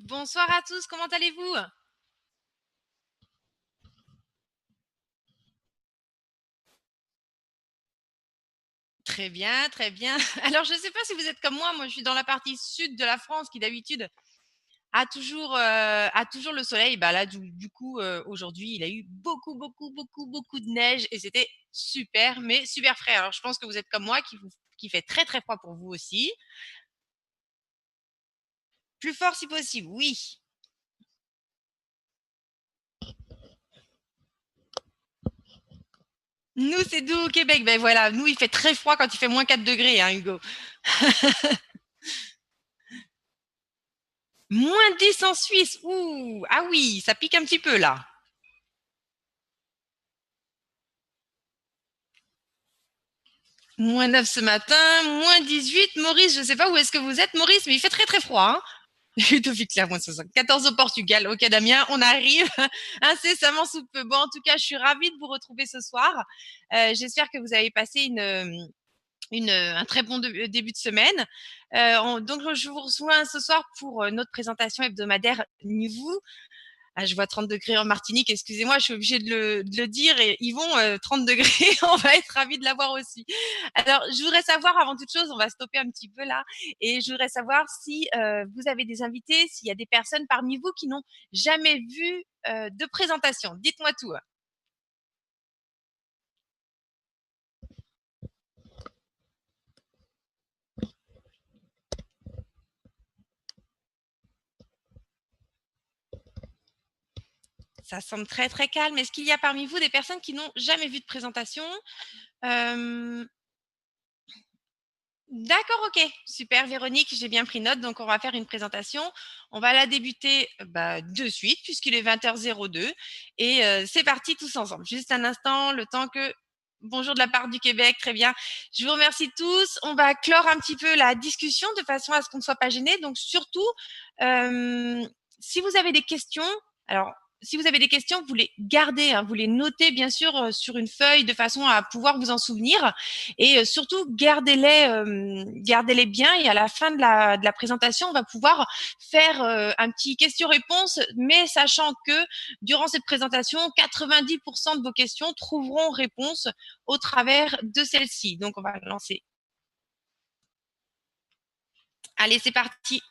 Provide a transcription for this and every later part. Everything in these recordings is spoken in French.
Bonsoir à tous, comment allez-vous? Très bien, très bien. Alors, je ne sais pas si vous êtes comme moi je suis dans la partie sud de la France qui d'habitude a toujours le soleil. Bah là, du coup, aujourd'hui, il a eu beaucoup, beaucoup, beaucoup, beaucoup de neige et c'était super, mais super frais. Alors, je pense que vous êtes comme moi qui fait très, très froid pour vous aussi. Plus fort si possible, oui. Nous, c'est doux au Québec. Ben voilà, nous, il fait très froid quand il fait -4 degrés, hein, Hugo. -10 en Suisse. Ouh, ah oui, ça pique un petit peu là. -9 ce matin, -18. Maurice, je ne sais pas où est-ce que vous êtes, Maurice, mais il fait très très froid. Hein. Ludovic Claire, -14 au Portugal. Ok, Damien, on arrive incessamment sous peu. Bon, en tout cas, je suis ravie de vous retrouver ce soir. J'espère que vous avez passé un très bon début de semaine. Donc, je vous rejoins ce soir pour notre présentation hebdomadaire Niveau. Ah, je vois 30 degrés en Martinique, excusez-moi, je suis obligée de le dire. Et Yvon, 30 degrés, on va être ravis de l'avoir aussi. Alors, je voudrais savoir, avant toute chose, on va stopper un petit peu là, et je voudrais savoir si vous avez des invités, s'il y a des personnes parmi vous qui n'ont jamais vu de présentation. Dites-moi tout. Ça semble très très calme. Est-ce qu'il y a parmi vous des personnes qui n'ont jamais vu de présentation? Euh, D'accord, ok. Super, Véronique, j'ai bien pris note. Donc, on va faire une présentation. On va la débuter de suite, puisqu'il est 20h02. Et c'est parti tous ensemble. Juste un instant, le temps que... Bonjour de la part du Québec, très bien. Je vous remercie tous. On va clore un petit peu la discussion de façon à ce qu'on ne soit pas gêné. Donc, surtout, euh, si vous avez des questions, alors si vous avez des questions, vous les gardez, hein, vous les notez bien sûr sur une feuille de façon à pouvoir vous en souvenir. Et surtout, gardez-les bien. Et à la fin de la présentation, on va pouvoir faire un petit question-réponse, mais sachant que durant cette présentation, 90% de vos questions trouveront réponse au travers de celle-ci. Donc, on va lancer. Allez, c'est parti.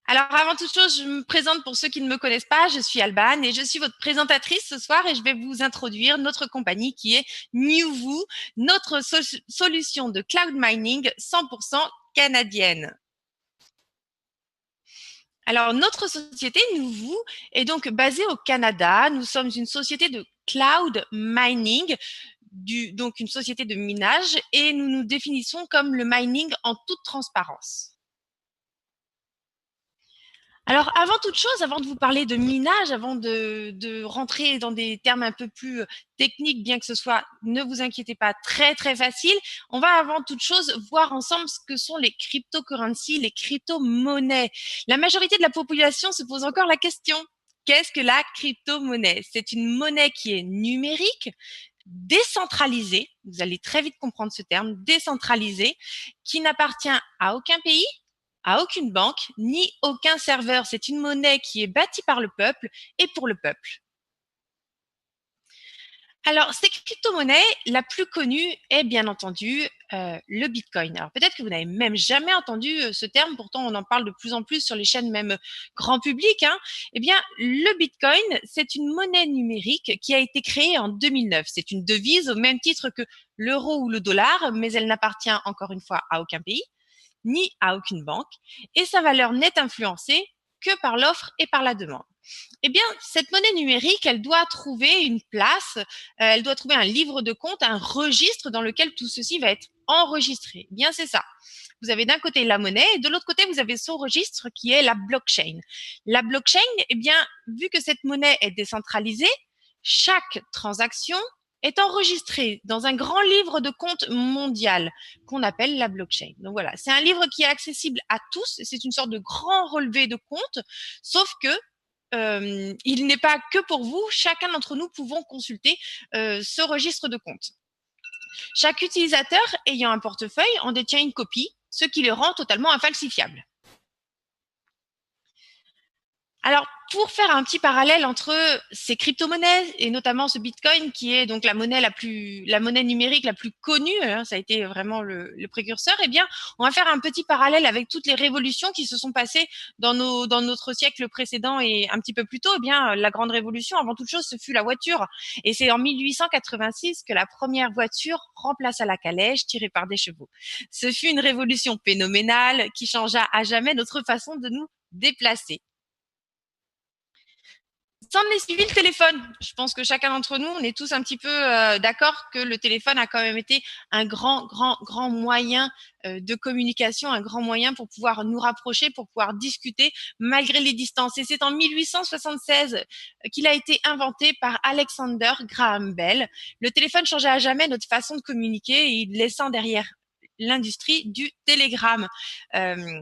Alors, avant toute chose, je me présente pour ceux qui ne me connaissent pas. Je suis Alban et je suis votre présentatrice ce soir et je vais vous introduire notre compagnie qui est NewVoo, notre solution de cloud mining 100% canadienne. Alors, notre société, NewVoo, est donc basée au Canada. Nous sommes une société de cloud mining, donc une société de minage, et nous nous définissons comme le mining en toute transparence. Alors, avant toute chose, avant de vous parler de minage, avant de rentrer dans des termes un peu plus techniques, bien que ce soit, ne vous inquiétez pas, très très facile, on va avant toute chose voir ensemble ce que sont les cryptocurrencies, les crypto-monnaies. La majorité de la population se pose encore la question, qu'est-ce que la crypto-monnaie? C'est une monnaie qui est numérique, décentralisée, vous allez très vite comprendre ce terme, décentralisée, qui n'appartient à aucun pays, à aucune banque, ni aucun serveur. C'est une monnaie qui est bâtie par le peuple et pour le peuple. Alors, cette crypto-monnaie, la plus connue est bien entendu le Bitcoin. Alors, peut-être que vous n'avez même jamais entendu ce terme, pourtant on en parle de plus en plus sur les chaînes même grand public. Hein. Eh bien, le Bitcoin, c'est une monnaie numérique qui a été créée en 2009. C'est une devise au même titre que l'euro ou le dollar, mais elle n'appartient encore une fois à aucun pays, ni à aucune banque, et sa valeur n'est influencée que par l'offre et par la demande. Eh bien, cette monnaie numérique, elle doit trouver une place, elle doit trouver un livre de compte, un registre dans lequel tout ceci va être enregistré. Eh bien, c'est ça. Vous avez d'un côté la monnaie et de l'autre côté, vous avez son registre qui est la blockchain. La blockchain, eh bien, vu que cette monnaie est décentralisée, chaque transaction est enregistrée dans un grand livre de compte mondial qu'on appelle la blockchain. Donc voilà, c'est un livre qui est accessible à tous. C'est une sorte de grand relevé de compte, sauf que il n'est pas que pour vous. Chacun d'entre nous pouvons consulter ce registre de compte. Chaque utilisateur ayant un portefeuille en détient une copie, ce qui le rend totalement infalsifiable. Alors, pour faire un petit parallèle entre ces crypto-monnaies et notamment ce Bitcoin qui est donc la monnaie numérique la plus connue, hein, ça a été vraiment le précurseur, eh bien, on va faire un petit parallèle avec toutes les révolutions qui se sont passées dans notre siècle précédent et un petit peu plus tôt. Eh bien, la grande révolution, avant toute chose, ce fut la voiture. Et c'est en 1886 que la première voiture remplaça la calèche tirée par des chevaux. Ce fut une révolution phénoménale qui changea à jamais notre façon de nous déplacer. S'en est suivi le téléphone. Je pense que chacun d'entre nous, on est tous un petit peu d'accord que le téléphone a quand même été un grand moyen de communication, un grand moyen pour pouvoir nous rapprocher, pour pouvoir discuter malgré les distances. Et c'est en 1876 qu'il a été inventé par Alexander Graham Bell. Le téléphone changeait à jamais notre façon de communiquer, laissant derrière l'industrie du télégramme. Euh,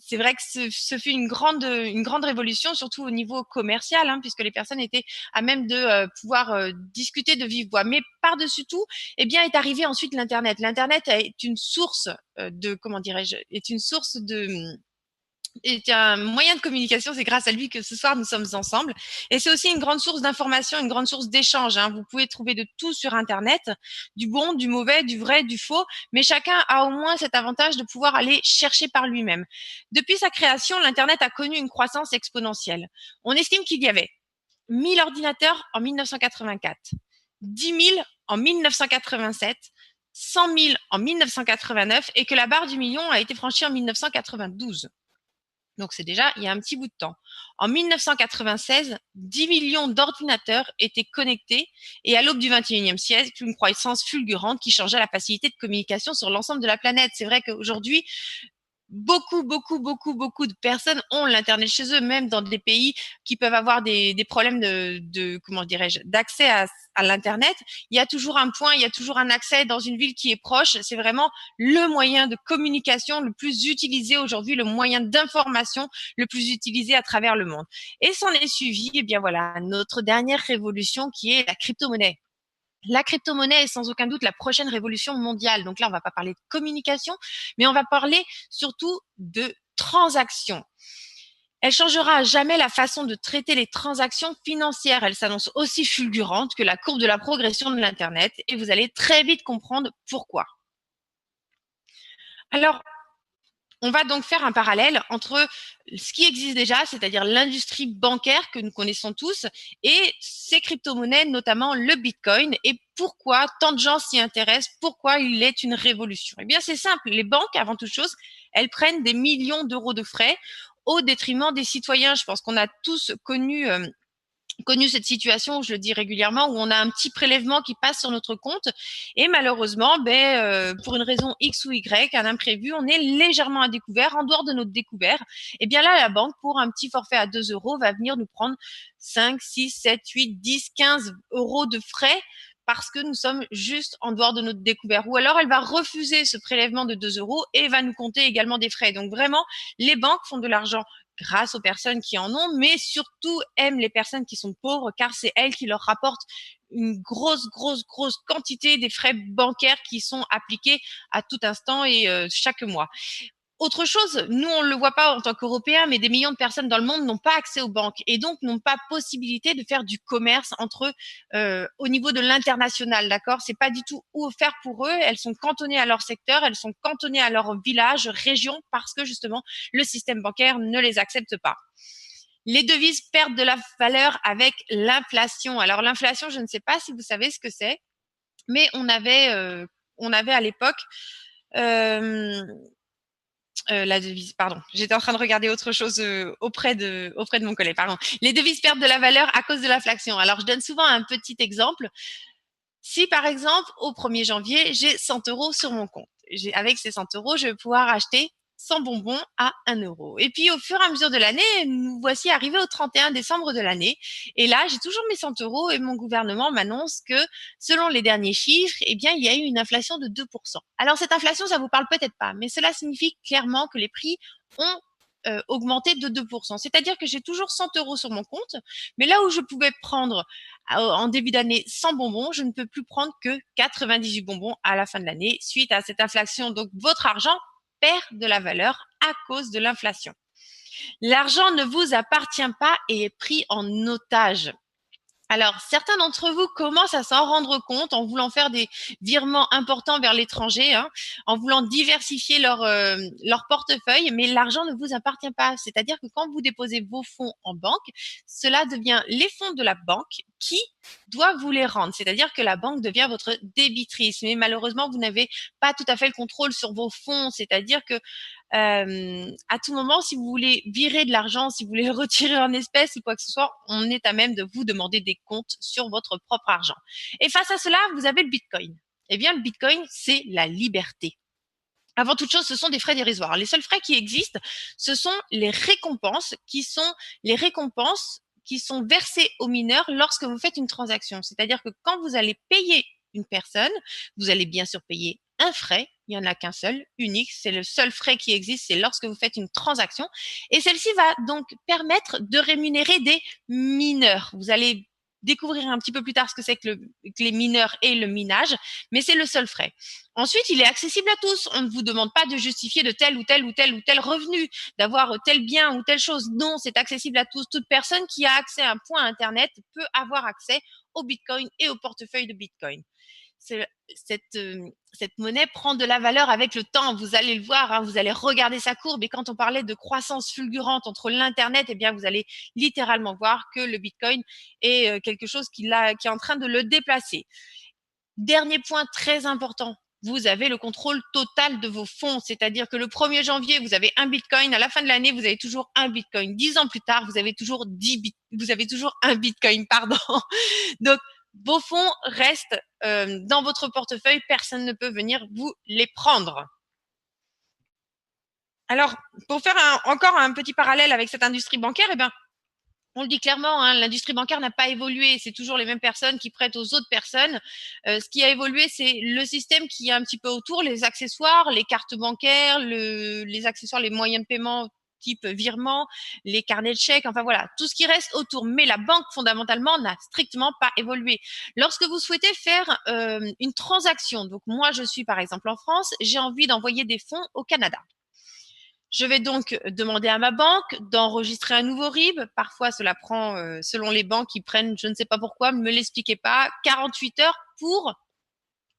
c'est vrai que ce fut une grande révolution, surtout au niveau commercial, hein, puisque les personnes étaient à même de pouvoir discuter de vive voix. Mais par-dessus tout, eh bien, est arrivé ensuite l'Internet. L'Internet est une source de, comment dirais-je, est une source de est un moyen de communication. C'est grâce à lui que ce soir nous sommes ensemble. Et c'est aussi une grande source d'information, une grande source d'échange, hein. Vous pouvez trouver de tout sur Internet, du bon, du mauvais, du vrai, du faux, mais chacun a au moins cet avantage de pouvoir aller chercher par lui-même. Depuis sa création, l'Internet a connu une croissance exponentielle. On estime qu'il y avait 1000 ordinateurs en 1984, 10 000 en 1987, 100 000 en 1989 et que la barre du million a été franchie en 1992. Donc c'est déjà il y a un petit bout de temps. En 1996, 10 millions d'ordinateurs étaient connectés et à l'aube du 21e siècle, une croissance fulgurante qui changeait la facilité de communication sur l'ensemble de la planète. C'est vrai qu'aujourd'hui, beaucoup de personnes ont l'internet chez eux, même dans des pays qui peuvent avoir des problèmes de comment dirais-je d'accès à l'internet. Il y a toujours un point, il y a toujours un accès dans une ville qui est proche. C'est vraiment le moyen de communication le plus utilisé aujourd'hui, le moyen d'information le plus utilisé à travers le monde. Et s'en est suivi, eh bien voilà, notre dernière révolution qui est la crypto-monnaie. La crypto-monnaie est sans aucun doute la prochaine révolution mondiale. Donc là, on ne va pas parler de communication, mais on va parler surtout de transactions. Elle changera à jamais la façon de traiter les transactions financières. Elle s'annonce aussi fulgurante que la courbe de la progression de l'Internet et vous allez très vite comprendre pourquoi. Alors, on va donc faire un parallèle entre ce qui existe déjà, c'est-à-dire l'industrie bancaire que nous connaissons tous, et ces crypto-monnaies, notamment le Bitcoin, et pourquoi tant de gens s'y intéressent, pourquoi il est une révolution. Eh bien, c'est simple. Les banques, avant toute chose, elles prennent des millions d'euros de frais au détriment des citoyens. Je pense qu'on a tous connu cette situation, je le dis régulièrement, où on a un petit prélèvement qui passe sur notre compte et malheureusement, pour une raison X ou Y, un imprévu, on est légèrement à découvert, en dehors de notre découvert. Et bien là, la banque, pour un petit forfait à 2 euros, va venir nous prendre 5, 6, 7, 8, 10, 15 euros de frais parce que nous sommes juste en dehors de notre découvert. Ou alors, elle va refuser ce prélèvement de 2 euros et va nous compter également des frais. Donc vraiment, les banques font de l'argent grâce aux personnes qui en ont, mais surtout aiment les personnes qui sont pauvres, car c'est elles qui leur rapportent une grosse quantité des frais bancaires qui sont appliqués à tout instant et chaque mois. Autre chose, nous on ne le voit pas en tant qu'Européens, mais des millions de personnes dans le monde n'ont pas accès aux banques et donc n'ont pas possibilité de faire du commerce entre eux au niveau de l'international, d'accord. C'est pas du tout offert pour eux. Elles sont cantonnées à leur secteur, elles sont cantonnées à leur village, région, parce que justement le système bancaire ne les accepte pas. Les devises perdent de la valeur avec l'inflation. Alors l'inflation, je ne sais pas si vous savez ce que c'est, mais on avait à l'époque euh, la devise, pardon. J'étais en train de regarder autre chose auprès de mon collègue, pardon. Les devises perdent de la valeur à cause de l'inflation. Alors, je donne souvent un petit exemple. Si, par exemple, au 1er janvier, j'ai 100 euros sur mon compte, avec ces 100 euros, je vais pouvoir acheter 100 bonbons à 1 euro. Et puis, au fur et à mesure de l'année, nous voici arrivés au 31 décembre de l'année. Et là, j'ai toujours mes 100 euros et mon gouvernement m'annonce que, selon les derniers chiffres, eh bien, il y a eu une inflation de 2%. Alors, cette inflation, ça vous parle peut-être pas, mais cela signifie clairement que les prix ont augmenté de 2%. C'est-à-dire que j'ai toujours 100 euros sur mon compte, mais là où je pouvais prendre en début d'année 100 bonbons, je ne peux plus prendre que 98 bonbons à la fin de l'année suite à cette inflation. Donc, votre argent perd de la valeur à cause de l'inflation. L'argent ne vous appartient pas et est pris en otage. Alors, certains d'entre vous commencent à s'en rendre compte en voulant faire des virements importants vers l'étranger, hein, en voulant diversifier leur portefeuille, mais l'argent ne vous appartient pas. C'est-à-dire que quand vous déposez vos fonds en banque, cela devient les fonds de la banque qui doit vous les rendre. C'est-à-dire que la banque devient votre débitrice. Mais malheureusement, vous n'avez pas tout à fait le contrôle sur vos fonds. C'est-à-dire que à tout moment, si vous voulez virer de l'argent, si vous voulez le retirer en espèces ou quoi que ce soit, on est à même de vous demander des comptes sur votre propre argent. Et face à cela, vous avez le Bitcoin. Eh bien, le Bitcoin, c'est la liberté. Avant toute chose, ce sont des frais dérisoires. Les seuls frais qui existent, ce sont les récompenses qui sont versées aux mineurs lorsque vous faites une transaction. C'est-à-dire que quand vous allez payer une personne, vous allez bien sûr payer un frais. Il n'y en a qu'un seul, unique. C'est le seul frais qui existe, c'est lorsque vous faites une transaction. Et celle-ci va donc permettre de rémunérer des mineurs. Vous allez découvrir un petit peu plus tard ce que c'est que les mineurs et le minage, mais c'est le seul frais. Ensuite, il est accessible à tous. On ne vous demande pas de justifier de tel ou tel ou tel ou tel revenu, d'avoir tel bien ou telle chose. Non, c'est accessible à tous. Toute personne qui a accès à un point Internet peut avoir accès au Bitcoin et au portefeuille de Bitcoin. Cette monnaie prend de la valeur avec le temps. Vous allez le voir, hein, vous allez regarder sa courbe. Et quand on parlait de croissance fulgurante entre l'Internet, eh bien, vous allez littéralement voir que le Bitcoin est quelque chose qui est en train de le déplacer. Dernier point très important, vous avez le contrôle total de vos fonds. C'est-à-dire que le 1er janvier, vous avez un Bitcoin. À la fin de l'année, vous avez toujours un Bitcoin. 10 ans plus tard, vous avez toujours un Bitcoin, pardon. Donc, vos fonds restent dans votre portefeuille. Personne ne peut venir vous les prendre. Alors, pour faire encore un petit parallèle avec cette industrie bancaire, eh bien, on le dit clairement, hein, l'industrie bancaire n'a pas évolué. C'est toujours les mêmes personnes qui prêtent aux autres personnes. Ce qui a évolué, c'est le système qui est un petit peu autour, les accessoires, les cartes bancaires, les accessoires, les moyens de paiement type virement, les carnets de chèques, enfin voilà, tout ce qui reste autour. Mais la banque, fondamentalement, n'a strictement pas évolué. Lorsque vous souhaitez faire une transaction, donc moi, je suis par exemple en France, j'ai envie d'envoyer des fonds au Canada. Je vais donc demander à ma banque d'enregistrer un nouveau RIB. Parfois, cela prend, selon les banques, ils prennent, je ne sais pas pourquoi, ne me l'expliquez pas, 48 heures pour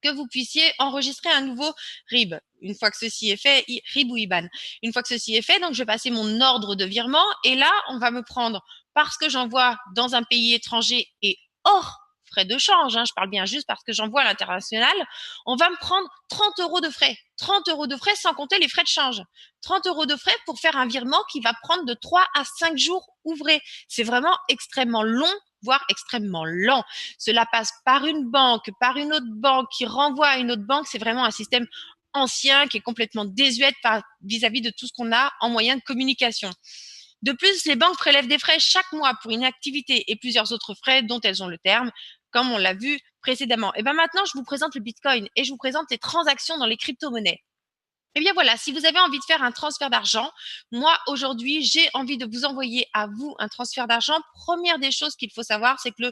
que vous puissiez enregistrer un nouveau RIB. Une fois que ceci est fait, RIB ou IBAN. Une fois que ceci est fait, donc je vais passer mon ordre de virement et là, on va me prendre, parce que j'envoie dans un pays étranger et hors frais de change, hein, je parle bien juste parce que j'envoie à l'international, on va me prendre 30 euros de frais. 30 euros de frais sans compter les frais de change. 30 euros de frais pour faire un virement qui va prendre de 3 à 5 jours ouvrés. C'est vraiment extrêmement long, voire extrêmement lent. Cela passe par une banque, par une autre banque qui renvoie à une autre banque. C'est vraiment un système ancien qui est complètement désuet vis-à-vis de tout ce qu'on a en moyen de communication. De plus, les banques prélèvent des frais chaque mois pour une activité et plusieurs autres frais dont elles ont le terme, comme on l'a vu précédemment. Et bien maintenant, je vous présente le Bitcoin et je vous présente les transactions dans les crypto-monnaies. Eh bien voilà, si vous avez envie de faire un transfert d'argent, moi aujourd'hui, j'ai envie de vous envoyer à vous un transfert d'argent. Première des choses qu'il faut savoir, c'est que le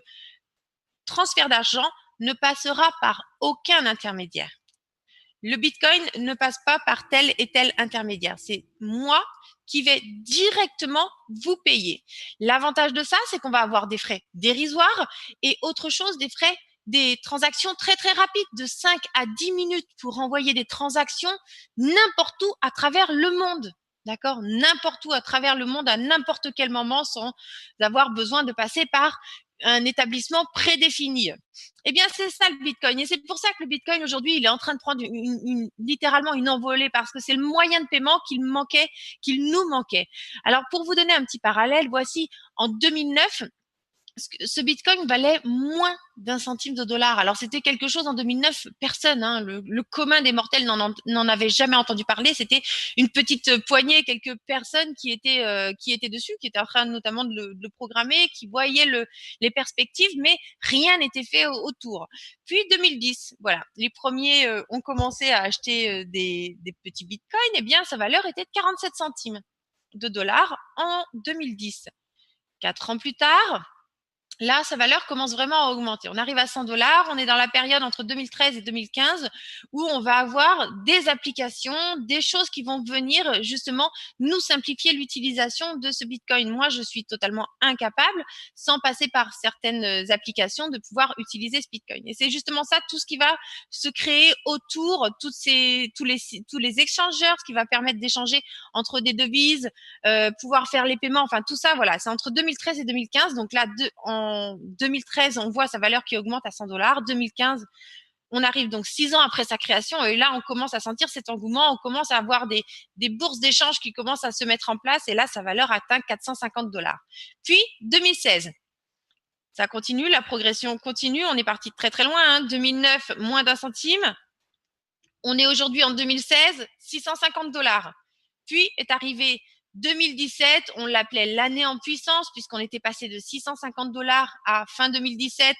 transfert d'argent ne passera par aucun intermédiaire. Le Bitcoin ne passe pas par tel et tel intermédiaire. C'est moi qui vais directement vous payer. L'avantage de ça, c'est qu'on va avoir des frais dérisoires et autre chose, des transactions très très rapides de 5 à 10 minutes pour envoyer des transactions n'importe où à travers le monde. D'accord? N'importe où à travers le monde, à n'importe quel moment, sans avoir besoin de passer par un établissement prédéfini. Eh bien, c'est ça le Bitcoin. Et c'est pour ça que le Bitcoin, aujourd'hui, il est en train de prendre littéralement une envolée parce que c'est le moyen de paiement qu'il nous manquait. Alors, pour vous donner un petit parallèle, voici en 2009, ce Bitcoin valait moins d'un centime de dollar. Alors, c'était quelque chose en 2009, personne, hein, le commun des mortels n'en avait jamais entendu parler. C'était une petite poignée, quelques personnes qui étaient dessus, qui étaient en train notamment de le programmer, qui voyaient les perspectives, mais rien n'était fait autour. Puis 2010, voilà, les premiers ont commencé à acheter des petits Bitcoins. Eh bien, sa valeur était de 47 centimes de dollars en 2010. 4 ans plus tard, là, sa valeur commence vraiment à augmenter. On arrive à 100 $. On est dans la période entre 2013 et 2015 où on va avoir des applications, des choses qui vont venir justement nous simplifier l'utilisation de ce Bitcoin. Moi, je suis totalement incapable, sans passer par certaines applications, de pouvoir utiliser ce Bitcoin. Et c'est justement ça, tout ce qui va se créer autour, tous les échangeurs, ce qui va permettre d'échanger entre des devises, pouvoir faire les paiements, enfin tout ça, voilà, c'est entre 2013 et 2015. Donc là, en 2013, on voit sa valeur qui augmente à 100 $. 2015, on arrive donc 6 ans après sa création et là, on commence à sentir cet engouement, on commence à avoir des bourses d'échange qui commencent à se mettre en place et là, sa valeur atteint 450 $. Puis, 2016, ça continue, la progression continue, on est parti de très très loin, hein. 2009, moins d'1 centime. On est aujourd'hui en 2016, 650 $. Puis est arrivé 2017, on l'appelait l'année en puissance puisqu'on était passé de 650 $ à fin 2017,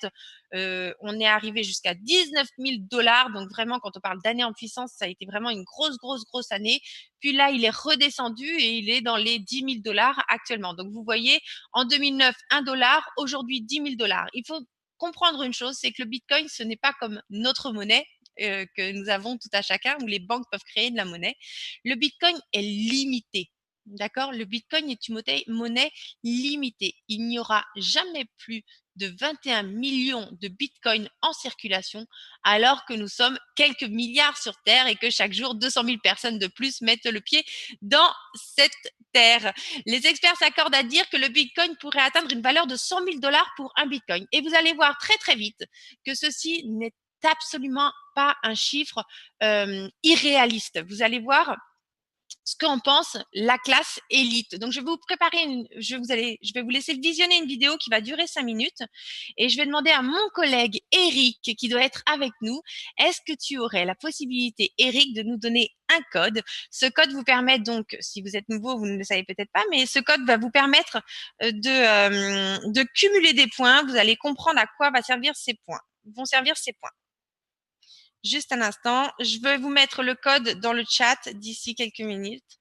on est arrivé jusqu'à 19 000 $. Donc vraiment, quand on parle d'année en puissance, ça a été vraiment une grosse année. Puis là, il est redescendu et il est dans les 10 000 $ actuellement. Donc vous voyez, en 2009, 1 $, aujourd'hui 10 000 $. Il faut comprendre une chose, c'est que le Bitcoin, ce n'est pas comme notre monnaie que nous avons tout à chacun, où les banques peuvent créer de la monnaie. Le Bitcoin est limité. D'accord? Le Bitcoin est une monnaie limitée. Il n'y aura jamais plus de 21 millions de Bitcoins en circulation, alors que nous sommes quelques milliards sur Terre et que chaque jour, 200 000 personnes de plus mettent le pied dans cette Terre. Les experts s'accordent à dire que le Bitcoin pourrait atteindre une valeur de 100 000 $ pour un Bitcoin. Et vous allez voir très très vite que ceci n'est absolument pas un chiffre irréaliste. Vous allez voir ce qu'en pense la classe élite. Donc, je vais vous préparer je vais vous laisser visionner une vidéo qui va durer 5 minutes et je vais demander à mon collègue Eric, qui doit être avec nous, est-ce que tu aurais la possibilité, Eric, de nous donner un code? Ce code vous permet donc, si vous êtes nouveau, vous ne le savez peut-être pas, mais ce code va vous permettre de cumuler des points. Vous allez comprendre à quoi vont servir ces points. Juste un instant, je vais vous mettre le code dans le chat d'ici quelques minutes.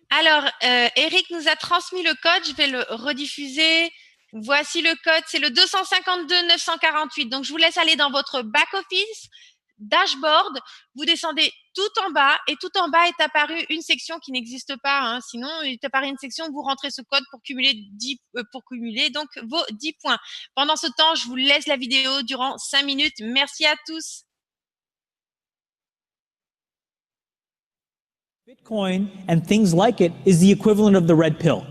Alors, Eric nous a transmis le code, je vais le rediffuser. Voici le code, c'est le 252 948. Donc, je vous laisse aller dans votre back-office, dashboard, vous descendez tout en bas et tout en bas est apparue une section qui n'existe pas. Hein. Sinon, il est apparu une section, vous rentrez ce code pour cumuler donc vos 10 points. Pendant ce temps, je vous laisse la vidéo durant 5 minutes. Merci à tous. Bitcoin and things like it is the equivalent of the red pill.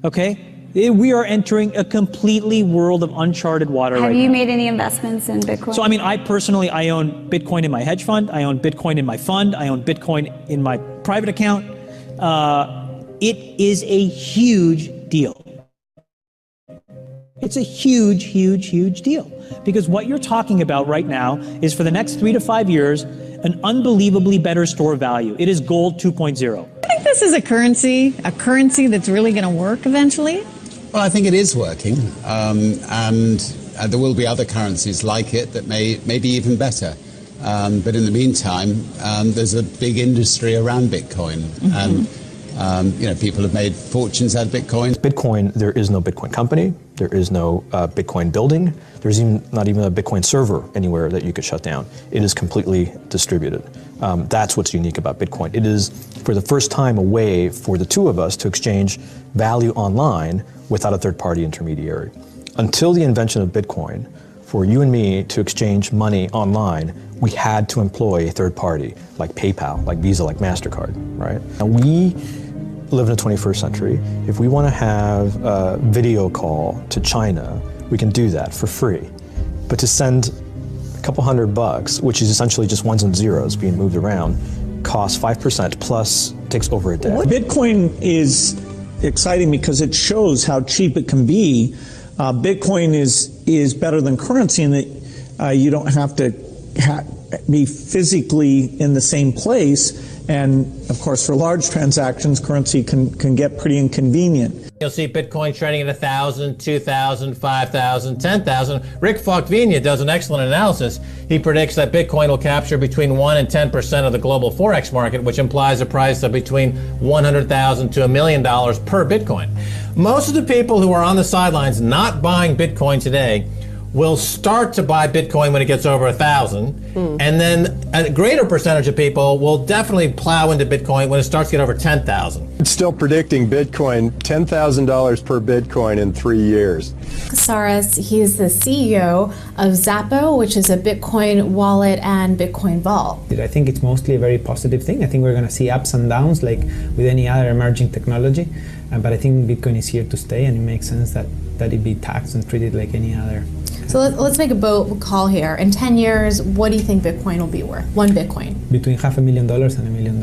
Okay? We are entering a completely world of uncharted water right now. Have you made any investments in Bitcoin? So, I mean, I personally, I own Bitcoin in my hedge fund. I own Bitcoin in my fund. I own Bitcoin in my private account. It is a huge deal. It's a huge deal. Because what you're talking about right now is for the next 3 to 5 years, an unbelievably better store of value. It is gold 2.0. I think this is a currency that's really going to work eventually. Well, I think it is working, and there will be other currencies like it that may be even better. But in the meantime, there's a big industry around Bitcoin, and people have made fortunes out of Bitcoin. Bitcoin, there is no Bitcoin company, there is no Bitcoin building, there's not even a Bitcoin server anywhere that you could shut down. It is completely distributed. That's what's unique about Bitcoin. It is, for the first time, a way for the two of us to exchange value online without a third-party intermediary. Until the invention of Bitcoin, for you and me to exchange money online, we had to employ a third party, like PayPal, like Visa, like MasterCard, right? And we live in the 21st century. If we want to have a video call to China, we can do that for free. But to send a couple $100, which is essentially just ones and zeros being moved around, costs 5% plus takes over a day. Bitcoin is exciting because it shows how cheap it can be. Bitcoin is better than currency in that you don't have to be physically in the same place And of course, for large transactions, currency can get pretty inconvenient. You'll see Bitcoin trading at 1,000, 2,000, 5,000, 10,000. Rick Falkvenia does an excellent analysis. He predicts that Bitcoin will capture between 1 and 10% of the global Forex market, which implies a price of between $100,000 to $1 million per Bitcoin. Most of the people who are on the sidelines not buying Bitcoin today will start to buy Bitcoin when it gets over 1,000, and then a greater percentage of people will definitely plow into Bitcoin when it starts to get over 10,000. It's still predicting Bitcoin $10,000 per Bitcoin in 3 years. Saras, he is the CEO of Zappo, which is a Bitcoin wallet and Bitcoin vault. I think it's mostly a very positive thing. I think we're going to see ups and downs like with any other emerging technology, but I think Bitcoin is here to stay, and it makes sense that it be taxed and treated like any other. So let's make a bold call here. In 10 years, what do you think Bitcoin will be worth? One Bitcoin? Between $500,000 and $1 million.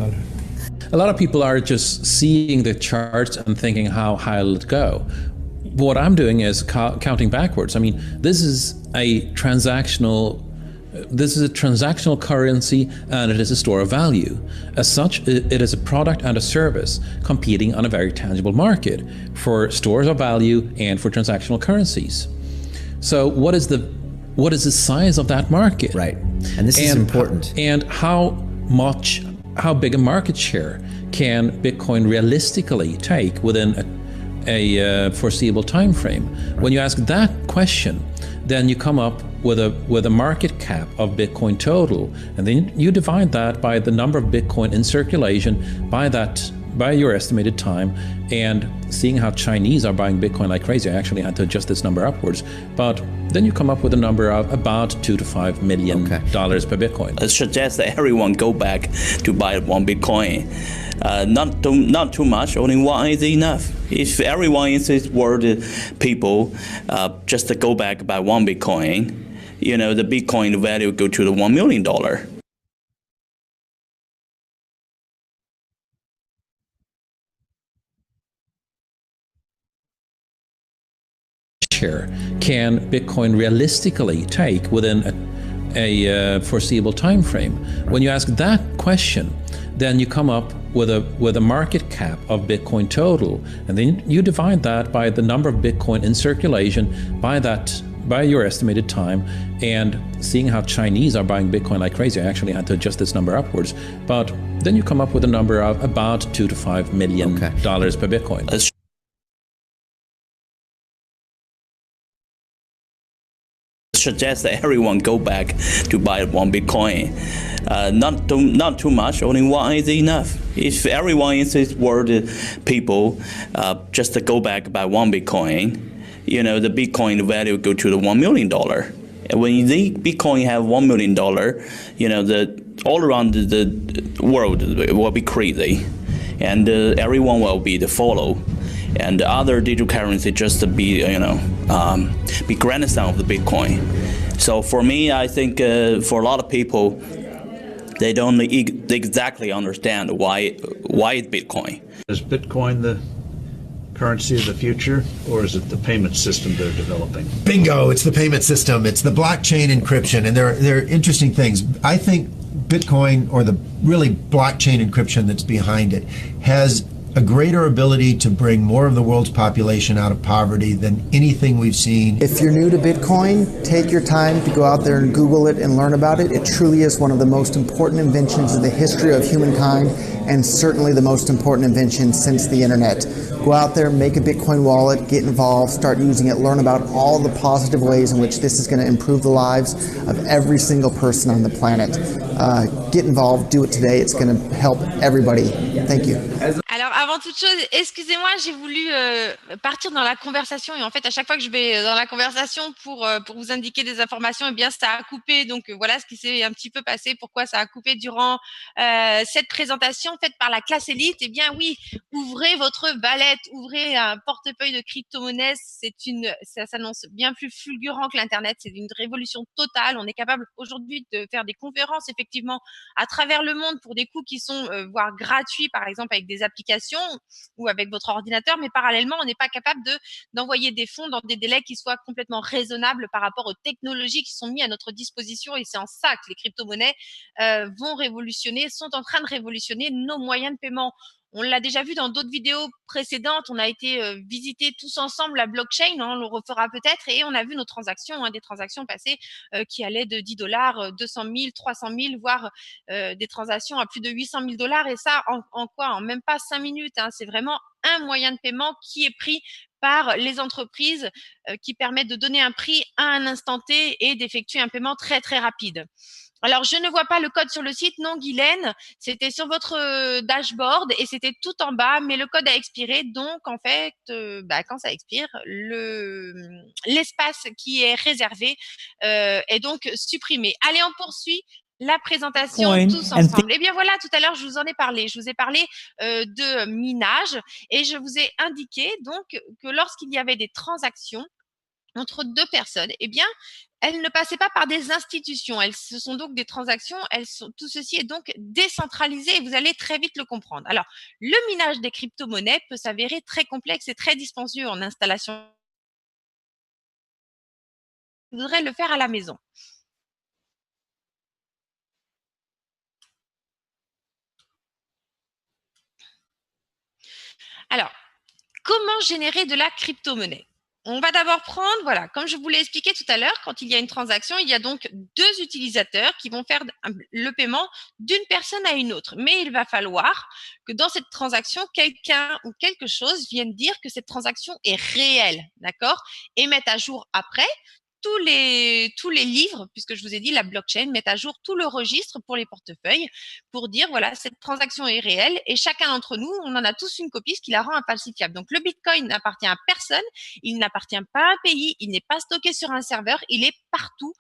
A lot of people are just seeing the charts and thinking, how high will it go? What I'm doing is counting backwards. I mean, this is a transactional currency, and it is a store of value. As such, it is a product and a service competing on a very tangible market for stores of value and for transactional currencies. So what is the size of that market? Right. And this is important. And how big a market share can Bitcoin realistically take within a foreseeable time frame? When you ask that question, then you come up with a market cap of Bitcoin total, and then you divide that by the number of Bitcoin in circulation by your estimated time, and seeing how Chinese are buying Bitcoin like crazy. I actually had to adjust this number upwards, but then you come up with a number of about $2 to $5 million per Bitcoin. I suggest that everyone go back to buy one Bitcoin. Not too much, only one is enough. If everyone in this world, people, just to go back buy one Bitcoin, the Bitcoin value go to the $1 million. Share can Bitcoin realistically take within a foreseeable time frame? When you ask that question, then you come up with a market cap of Bitcoin total, and then you divide that by the number of Bitcoin in circulation by your estimated time, and seeing how Chinese are buying Bitcoin like crazy. I actually had to adjust this number upwards, but then you come up with a number of about $2 to $5 million per Bitcoin. Suggest that everyone go back to buy one Bitcoin. Not too much, only one is enough. If everyone in this world, people, just to go back buy one Bitcoin, the Bitcoin value go to the $1 million. And when the Bitcoin have $1 million, all around the world will be crazy, and everyone will be the follow. And the other digital currency just to be grandson of the Bitcoin. So for me, I think for a lot of people, they don't exactly understand why Bitcoin. Is Bitcoin the currency of the future, or is it the payment system they're developing? Bingo! It's the payment system. It's the blockchain encryption, and there are interesting things. I think Bitcoin, or the really blockchain encryption that's behind it, has a greater ability to bring more of the world's population out of poverty than anything we've seen. If you're new to Bitcoin, take your time to go out there and Google it and learn about it. It truly is one of the most important inventions in the history of humankind, and certainly the most important invention since the internet. Go out there, make a Bitcoin wallet, get involved, start using it, learn about all the positive ways in which this is going to improve the lives of every single person on the planet. Get involved, do it today. It's going to help everybody. Thank you. Alors, avant toute chose, excusez-moi, j'ai voulu partir dans la conversation, et en fait, à chaque fois que je vais dans la conversation pour vous indiquer des informations, eh bien, ça a coupé. Donc, voilà ce qui s'est un petit peu passé, pourquoi ça a coupé durant cette présentation faite par la classe élite. Eh bien, oui, ouvrez votre wallet, ouvrez un portefeuille de crypto-monnaies. Ça s'annonce bien plus fulgurant que l'Internet. C'est une révolution totale. On est capable aujourd'hui de faire des conférences, effectivement, à travers le monde pour des coûts qui sont voire gratuits, par exemple, avec des applications application ou avec votre ordinateur, mais parallèlement, on n'est pas capable d'envoyer des fonds dans des délais qui soient complètement raisonnables par rapport aux technologies qui sont mises à notre disposition. Et c'est en ça que les crypto-monnaies sont en train de révolutionner nos moyens de paiement. On l'a déjà vu dans d'autres vidéos précédentes. On a été visiter tous ensemble la blockchain, hein, on le refera peut-être, et on a vu nos transactions, hein, des transactions passées qui allaient de 10 $, 200 000, 300 000, voire des transactions à plus de 800 000 $. Et ça, en quoi? En même pas 5 minutes. Hein. C'est vraiment un moyen de paiement qui est pris par les entreprises qui permettent de donner un prix à un instant T et d'effectuer un paiement très, très rapide. Alors, je ne vois pas le code sur le site. Non, Guylaine, c'était sur votre dashboard et c'était tout en bas, mais le code a expiré. Donc, en fait, quand ça expire, l'espace qui est réservé est donc supprimé. Allez, on poursuit la présentation tous ensemble. Eh bien voilà, tout à l'heure, je vous en ai parlé. Je vous ai parlé de minage et je vous ai indiqué donc que lorsqu'il y avait des transactions entre deux personnes, eh bien, elles ne passaient pas par des institutions. Ce sont donc des transactions. Tout ceci est donc décentralisé et vous allez très vite le comprendre. Alors, le minage des crypto-monnaies peut s'avérer très complexe et très dispendieux en installation. Vous voudrez le faire à la maison. Alors, comment générer de la crypto-monnaie? On va d'abord prendre, voilà, comme je vous l'ai expliqué tout à l'heure, quand il y a une transaction, il y a donc deux utilisateurs qui vont faire le paiement d'une personne à une autre. Mais il va falloir que dans cette transaction, quelqu'un ou quelque chose vienne dire que cette transaction est réelle, d'accord? Et mette à jour après tous les livres, puisque je vous ai dit la blockchain, met à jour tout le registre pour les portefeuilles pour dire, voilà, cette transaction est réelle et chacun d'entre nous, on en a tous une copie, ce qui la rend infalsifiable. Donc, le Bitcoin n'appartient à personne, il n'appartient pas à un pays, il n'est pas stocké sur un serveur, il est partout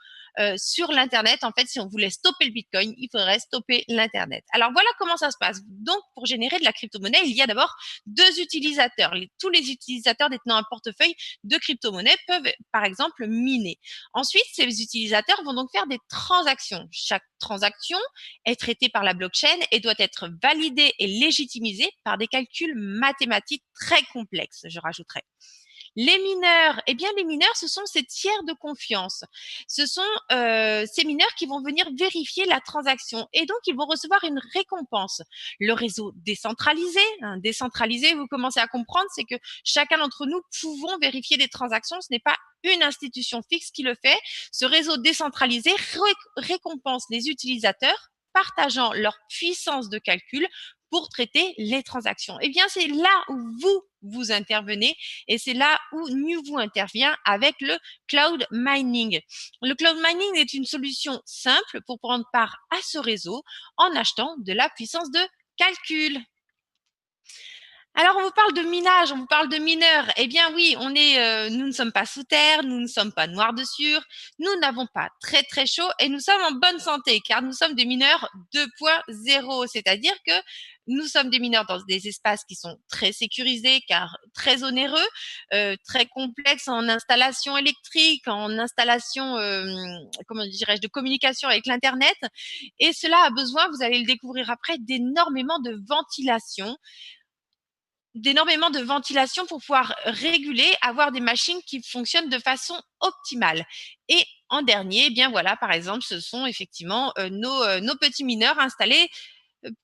sur l'Internet. En fait, si on voulait stopper le Bitcoin, il faudrait stopper l'Internet. Alors, voilà comment ça se passe. Donc, pour générer de la crypto-monnaie, il y a d'abord deux utilisateurs. Tous les utilisateurs détenant un portefeuille de crypto-monnaie peuvent, par exemple, miner. Ensuite, ces utilisateurs vont donc faire des transactions. Chaque transaction est traitée par la blockchain et doit être validée et légitimisée par des calculs mathématiques très complexes, je rajouterais. Les mineurs, eh bien les mineurs, ce sont ces tiers de confiance. Ce sont ces mineurs qui vont venir vérifier la transaction et donc ils vont recevoir une récompense. Le réseau décentralisé, décentralisé, vous commencez à comprendre, c'est que chacun d'entre nous pouvons vérifier des transactions. Ce n'est pas une institution fixe qui le fait. Ce réseau décentralisé récompense les utilisateurs partageant leur puissance de calcul pour traiter les transactions. Eh bien, c'est là où vous intervenez et c'est là où Nuvo intervient avec le cloud mining. Le cloud mining est une solution simple pour prendre part à ce réseau en achetant de la puissance de calcul. Alors, on vous parle de minage, on vous parle de mineurs. Eh bien oui, nous ne sommes pas sous terre, nous ne sommes pas noirs dessus, nous n'avons pas très très chaud et nous sommes en bonne santé car nous sommes des mineurs 2.0, c'est-à-dire que nous sommes des mineurs dans des espaces qui sont très sécurisés car très onéreux, très complexes en installation électrique, en installation, comment dirais-je, de communication avec l'Internet. Et cela a besoin, vous allez le découvrir après, d'énormément de ventilation pour pouvoir réguler, avoir des machines qui fonctionnent de façon optimale. Et en dernier, eh bien voilà, par exemple, ce sont effectivement nos petits mineurs installés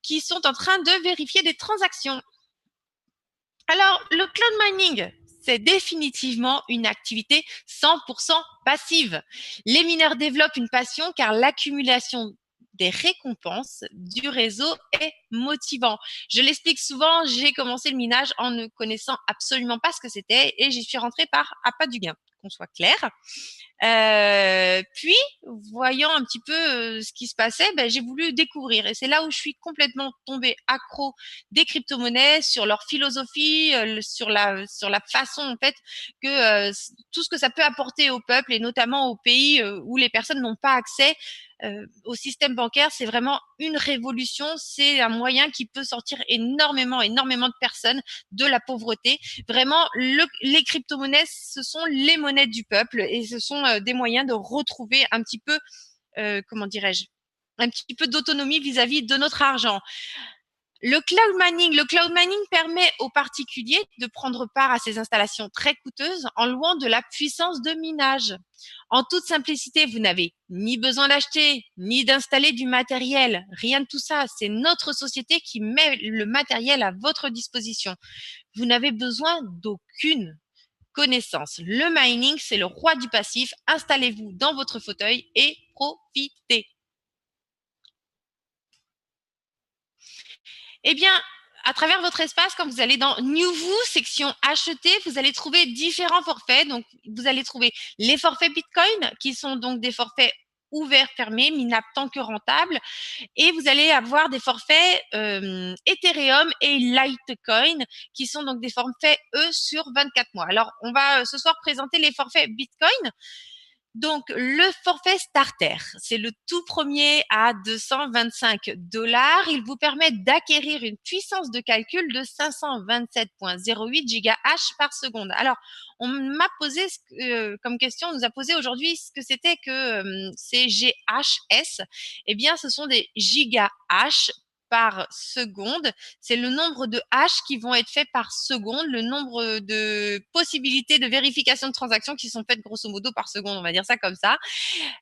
qui sont en train de vérifier des transactions. Alors, le cloud mining, c'est définitivement une activité 100% passive. Les mineurs développent une passion car l'accumulation des récompenses du réseau est motivant. Je l'explique souvent, j'ai commencé le minage en ne connaissant absolument pas ce que c'était et j'y suis rentrée par appât du gain, qu'on soit clair. Puis, voyant un petit peu ce qui se passait, j'ai voulu découvrir. Et c'est là où je suis complètement tombée accro des crypto-monnaies, sur leur philosophie, sur la façon, en fait, que tout ce que ça peut apporter au peuple et notamment aux pays où les personnes n'ont pas accès au système bancaire. C'est vraiment une révolution. C'est un moyen qui peut sortir énormément de personnes de la pauvreté. Vraiment, les crypto-monnaies, ce sont les monnaies du peuple et ce sont des moyens de retrouver un petit peu, comment dirais-je, un petit peu d'autonomie vis-à-vis de notre argent. Le cloud mining permet aux particuliers de prendre part à ces installations très coûteuses en louant de la puissance de minage. En toute simplicité, vous n'avez ni besoin d'acheter, ni d'installer du matériel. Rien de tout ça. C'est notre société qui met le matériel à votre disposition. Vous n'avez besoin d'aucune connaissance. Le mining, c'est le roi du passif. Installez-vous dans votre fauteuil et profitez. Eh bien, à travers votre espace, quand vous allez dans New Vous, section acheter, vous allez trouver différents forfaits. Donc, vous allez trouver les forfaits Bitcoin, qui sont donc des forfaits ouverts, fermés, minables tant que rentables. Et vous allez avoir des forfaits Ethereum et Litecoin, qui sont donc des forfaits, eux, sur 24 mois. Alors, on va ce soir présenter les forfaits Bitcoin. Donc, le forfait starter, c'est le tout premier à 225 $. Il vous permet d'acquérir une puissance de calcul de 527,08 gigahash par seconde. Alors, on m'a posé comme question, on nous a posé aujourd'hui ce que c'était que ces GHS. Eh bien, ce sont des gigahash par seconde. C'est le nombre de hash qui vont être faits par seconde, le nombre de possibilités de vérification de transactions qui sont faites grosso modo par seconde, on va dire ça comme ça.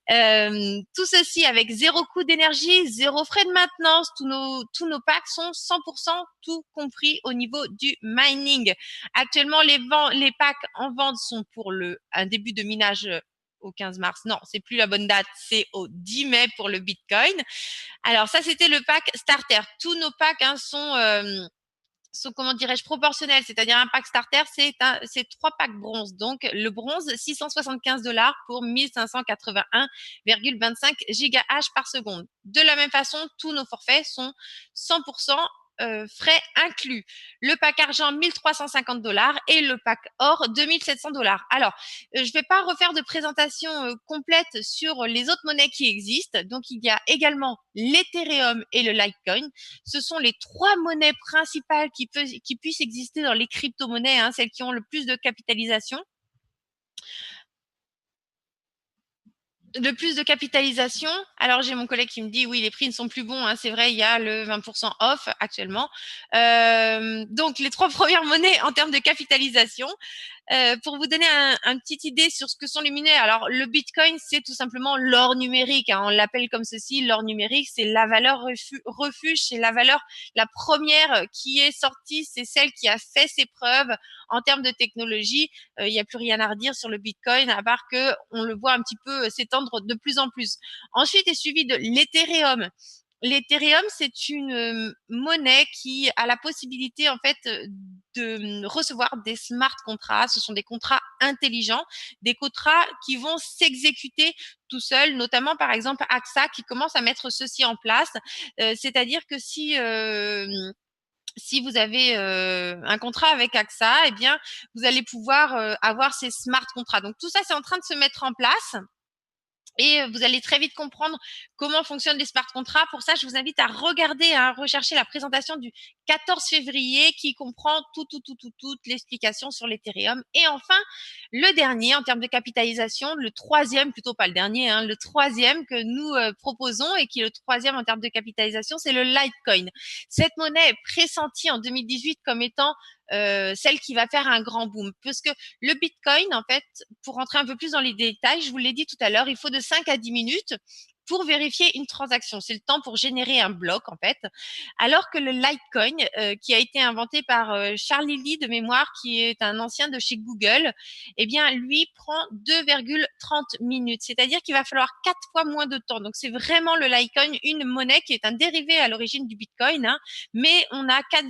Tout ceci avec zéro coût d'énergie, zéro frais de maintenance. Tous nos packs sont 100% tout compris au niveau du mining. Actuellement, les packs en vente sont pour un début de minage au 15 mars. Non, c'est plus la bonne date, c'est au 10 mai pour le Bitcoin. Alors ça, c'était le pack starter. Tous nos packs sont, comment dirais-je, proportionnels. C'est-à-dire un pack starter, c'est 3 packs bronze. Donc le bronze, 675 $ pour 1581,25 gigahash par seconde. De la même façon, tous nos forfaits sont 100% frais inclus. Le pack argent, 1350 $ et le pack or, 2700 $. Alors, je ne vais pas refaire de présentation complète sur les autres monnaies qui existent. Donc, il y a également l'Ethereum et le Litecoin. Ce sont les 3 monnaies principales qui puissent exister dans les crypto-monnaies, hein, celles qui ont le plus de capitalisation. Alors, j'ai mon collègue qui me dit, oui, les prix ne sont plus bons. Hein, c'est vrai, il y a le 20% off actuellement. Donc, les 3 premières monnaies en termes de capitalisation. Pour vous donner une petite idée sur ce que sont les monnaies, alors le Bitcoin, c'est tout simplement l'or numérique. Hein, on l'appelle comme ceci, l'or numérique, c'est la valeur refuge, c'est la valeur, la première qui est sortie, c'est celle qui a fait ses preuves en termes de technologie. Il n'y a plus rien à redire sur le Bitcoin, à part que on le voit un petit peu s'étendre de plus en plus. Ensuite est suivi de l'Ethereum. L'Ethereum, c'est une monnaie qui a la possibilité, en fait, de recevoir des smart contrats. Ce sont des contrats intelligents, des contrats qui vont s'exécuter tout seuls, notamment, par exemple, AXA qui commence à mettre ceci en place. C'est-à-dire que si vous avez un contrat avec AXA, eh bien, vous allez pouvoir avoir ces smart contrats. Donc, tout ça, c'est en train de se mettre en place. Et vous allez très vite comprendre comment fonctionnent les smart contracts. Pour ça, je vous invite à regarder, à rechercher la présentation du 14 février qui comprend toute l'explication sur l'Ethereum. Et enfin, le dernier en termes de capitalisation, le troisième, plutôt pas le dernier, hein, le troisième que nous proposons et qui est le troisième en termes de capitalisation, c'est le Litecoin. Cette monnaie est pressentie en 2018 comme étant celle qui va faire un grand boom. Parce que le Bitcoin, en fait, pour rentrer un peu plus dans les détails, je vous l'ai dit tout à l'heure, il faut de 5 à 10 minutes pour vérifier une transaction. C'est le temps pour générer un bloc, en fait. Alors que le Litecoin, qui a été inventé par Charlie Lee de mémoire, qui est un ancien de chez Google, eh bien, lui prend 2,30 minutes. C'est-à-dire qu'il va falloir 4 fois moins de temps. Donc, c'est vraiment le Litecoin, une monnaie qui est un dérivé à l'origine du Bitcoin, hein, mais on a 4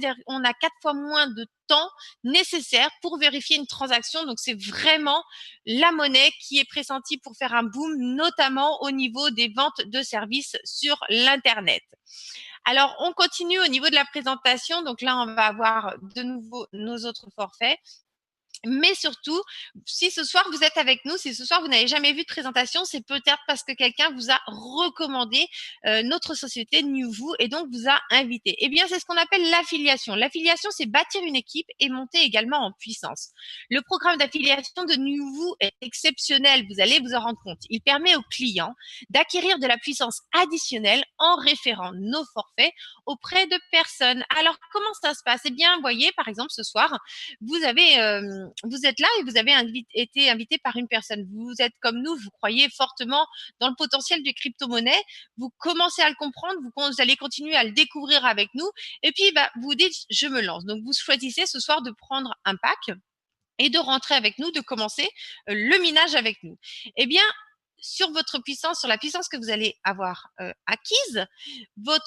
fois moins de temps nécessaire pour vérifier une transaction. Donc, c'est vraiment la monnaie qui est pressentie pour faire un boom, notamment au niveau des ventes de services sur l'Internet. Alors, on continue au niveau de la présentation. Donc là, on va avoir de nouveau nos autres forfaits. Mais surtout, si ce soir vous êtes avec nous, si ce soir vous n'avez jamais vu de présentation, c'est peut-être parce que quelqu'un vous a recommandé notre société New Vous et donc vous a invité. Eh bien, c'est ce qu'on appelle l'affiliation. L'affiliation, c'est bâtir une équipe et monter également en puissance. Le programme d'affiliation de New Vous est exceptionnel, vous allez vous en rendre compte. Il permet aux clients d'acquérir de la puissance additionnelle en référant nos forfaits auprès de personnes. Alors, comment ça se passe? Eh bien, voyez, par exemple, ce soir, vous êtes là et vous avez été invité par une personne. Vous êtes comme nous, vous croyez fortement dans le potentiel des crypto-monnaies, vous commencez à le comprendre, vous allez continuer à le découvrir avec nous et puis vous dites je me lance. Donc vous choisissez ce soir de prendre un pack et de rentrer avec nous, de commencer le minage avec nous. Eh bien, sur votre puissance, sur la puissance que vous allez avoir acquise,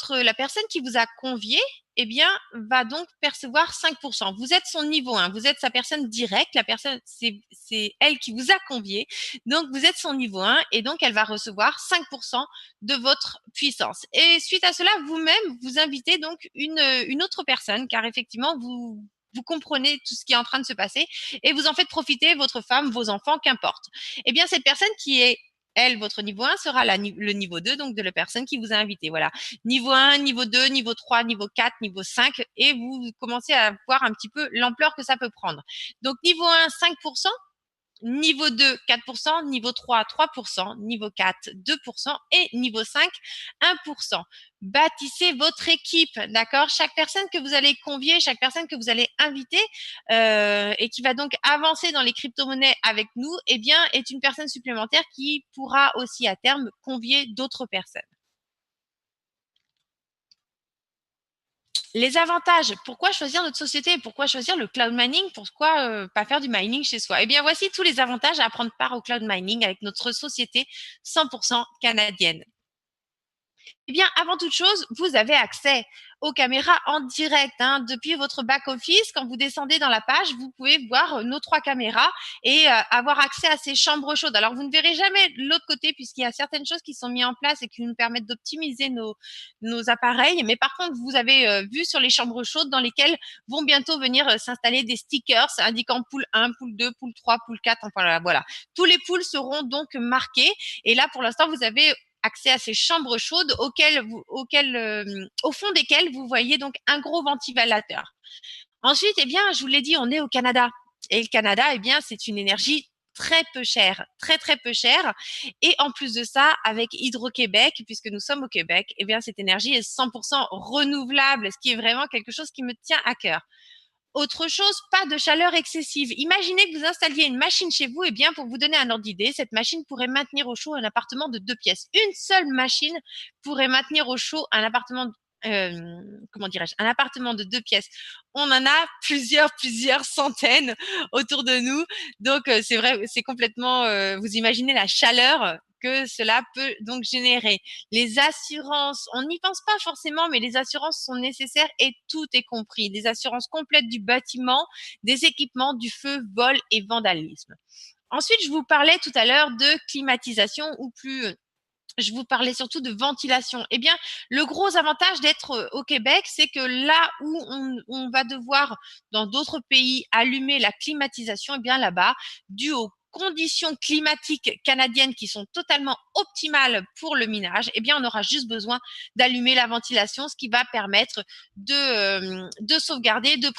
la personne qui vous a convié, eh bien, va donc percevoir 5%. Vous êtes son niveau 1, vous êtes sa personne directe, la personne, c'est elle qui vous a convié, donc vous êtes son niveau 1 et donc elle va recevoir 5% de votre puissance. Et suite à cela, vous-même, vous invitez donc une autre personne, car effectivement, vous comprenez tout ce qui est en train de se passer et vous en faites profiter votre femme, vos enfants, qu'importe. Eh bien, cette personne qui est elle, votre niveau 1 sera le niveau 2, donc de la personne qui vous a invité. Voilà. Niveau 1, niveau 2, niveau 3, niveau 4, niveau 5, et vous commencez à voir un petit peu l'ampleur que ça peut prendre. Donc, niveau 1, 5%. Niveau 2, 4%, niveau 3, 3%, niveau 4, 2% et niveau 5, 1%. Bâtissez votre équipe, d'accord? Chaque personne que vous allez convier, chaque personne que vous allez inviter et qui va donc avancer dans les crypto-monnaies avec nous, eh bien, est une personne supplémentaire qui pourra aussi à terme convier d'autres personnes. Les avantages, pourquoi choisir notre société? Pourquoi choisir le cloud mining? Pourquoi pas faire du mining chez soi? Eh bien, voici tous les avantages à prendre part au cloud mining avec notre société 100% canadienne. Eh bien, avant toute chose, vous avez accès aux caméras en direct. Depuis votre back-office, quand vous descendez dans la page, vous pouvez voir nos 3 caméras et avoir accès à ces chambres chaudes. Alors, vous ne verrez jamais l'autre côté puisqu'il y a certaines choses qui sont mises en place et qui nous permettent d'optimiser nos appareils. Mais par contre, vous avez vu sur les chambres chaudes dans lesquelles vont bientôt venir s'installer des stickers indiquant pool 1, pool 2, pool 3, pool 4. Enfin, voilà. Tous les pools seront donc marqués. Et là, pour l'instant, vous avez accès à ces chambres chaudes au fond desquelles vous voyez donc un gros ventilateur. Ensuite, eh bien, je vous l'ai dit, on est au Canada. Et le Canada, eh bien, c'est une énergie très peu chère, très, très peu chère. Et en plus de ça, avec Hydro-Québec, puisque nous sommes au Québec, eh bien, cette énergie est 100% renouvelable, ce qui est vraiment quelque chose qui me tient à cœur. Autre chose, pas de chaleur excessive. Imaginez que vous installiez une machine chez vous, et bien pour vous donner un ordre d'idée, cette machine pourrait maintenir au chaud un appartement de 2 pièces. Une seule machine pourrait maintenir au chaud un appartement un appartement de 2 pièces. On en a plusieurs centaines autour de nous. Donc, c'est vrai, c'est complètement, vous imaginez la chaleur que cela peut donc générer. Les assurances, on n'y pense pas forcément, mais les assurances sont nécessaires et tout est compris. Des assurances complètes du bâtiment, des équipements, du feu, vol et vandalisme. Ensuite, je vous parlais tout à l'heure de climatisation ou plus je vous parlais surtout de ventilation. Eh bien, le gros avantage d'être au Québec, c'est que là où on va devoir, dans d'autres pays, allumer la climatisation, eh bien là-bas, dû aux conditions climatiques canadiennes qui sont totalement optimales pour le minage, eh bien, on aura juste besoin d'allumer la ventilation, ce qui va permettre de sauvegarder de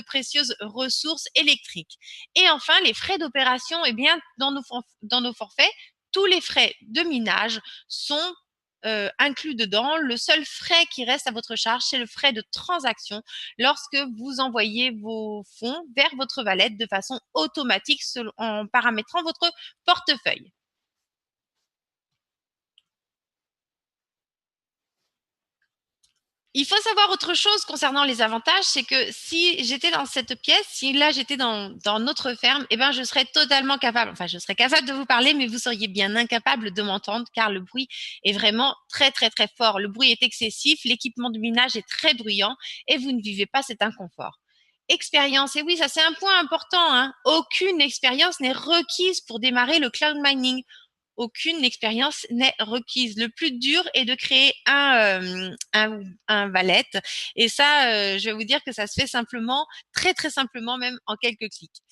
précieuses ressources électriques. Et enfin, les frais d'opération, eh bien, dans nos forfaits, tous les frais de minage sont inclus dedans. Le seul frais qui reste à votre charge, c'est le frais de transaction lorsque vous envoyez vos fonds vers votre wallet de façon automatique en paramétrant votre portefeuille. Il faut savoir autre chose concernant les avantages, c'est que si j'étais dans cette pièce, si là j'étais dans notre ferme, eh ben je serais totalement capable, enfin je serais capable de vous parler, mais vous seriez bien incapable de m'entendre car le bruit est vraiment très très très fort. Le bruit est excessif, l'équipement de minage est très bruyant et vous ne vivez pas cet inconfort. Expérience, et oui, ça c'est un point important, Aucune expérience n'est requise pour démarrer le cloud mining. aucune expérience n'est requise. Le plus dur est de créer un wallet. Et ça, je vais vous dire que ça se fait simplement, très très simplement, même en quelques clics.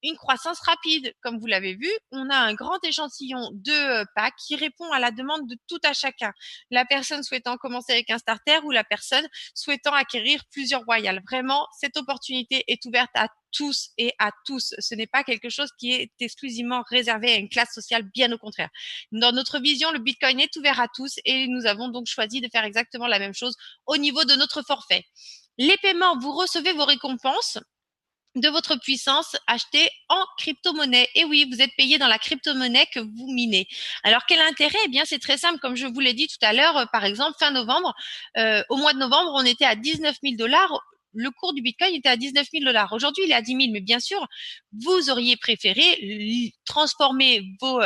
Une croissance rapide, comme vous l'avez vu, on a un grand échantillon de packs qui répond à la demande de tout à chacun. La personne souhaitant commencer avec un starter ou la personne souhaitant acquérir plusieurs royales. Vraiment, cette opportunité est ouverte à tous et à tous. Ce n'est pas quelque chose qui est exclusivement réservé à une classe sociale, bien au contraire. Dans notre vision, le Bitcoin est ouvert à tous et nous avons donc choisi de faire exactement la même chose au niveau de notre forfait. Les paiements, vous recevez vos récompenses de votre puissance achetée en crypto-monnaie. Et oui, vous êtes payé dans la crypto-monnaie que vous minez. Alors, quel intérêt? Eh bien, c'est très simple. Comme je vous l'ai dit tout à l'heure, par exemple, fin novembre, au mois de novembre, on était à 19 000 $. Le cours du Bitcoin était à 19 000 $. Aujourd'hui, il est à 10 000. Mais bien sûr, vous auriez préféré transformer vos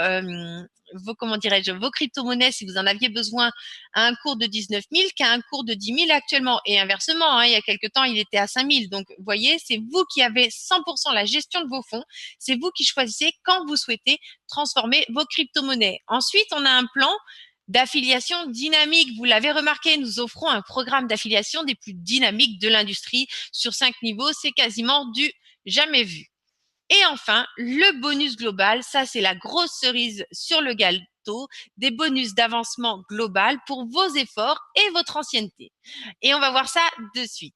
crypto-monnaies, si vous en aviez besoin, à un cours de 19 000 qu'à un cours de 10 000 actuellement. Et inversement, il y a quelque temps, il était à 5 000. Donc, vous voyez, c'est vous qui avez 100% la gestion de vos fonds. C'est vous qui choisissez quand vous souhaitez transformer vos crypto-monnaies. Ensuite, on a un plan d'affiliation dynamique. Vous l'avez remarqué, nous offrons un programme d'affiliation des plus dynamiques de l'industrie sur 5 niveaux. C'est quasiment du jamais vu. Et enfin, le bonus global, ça c'est la grosse cerise sur le gâteau, des bonus d'avancement global pour vos efforts et votre ancienneté. Et on va voir ça de suite.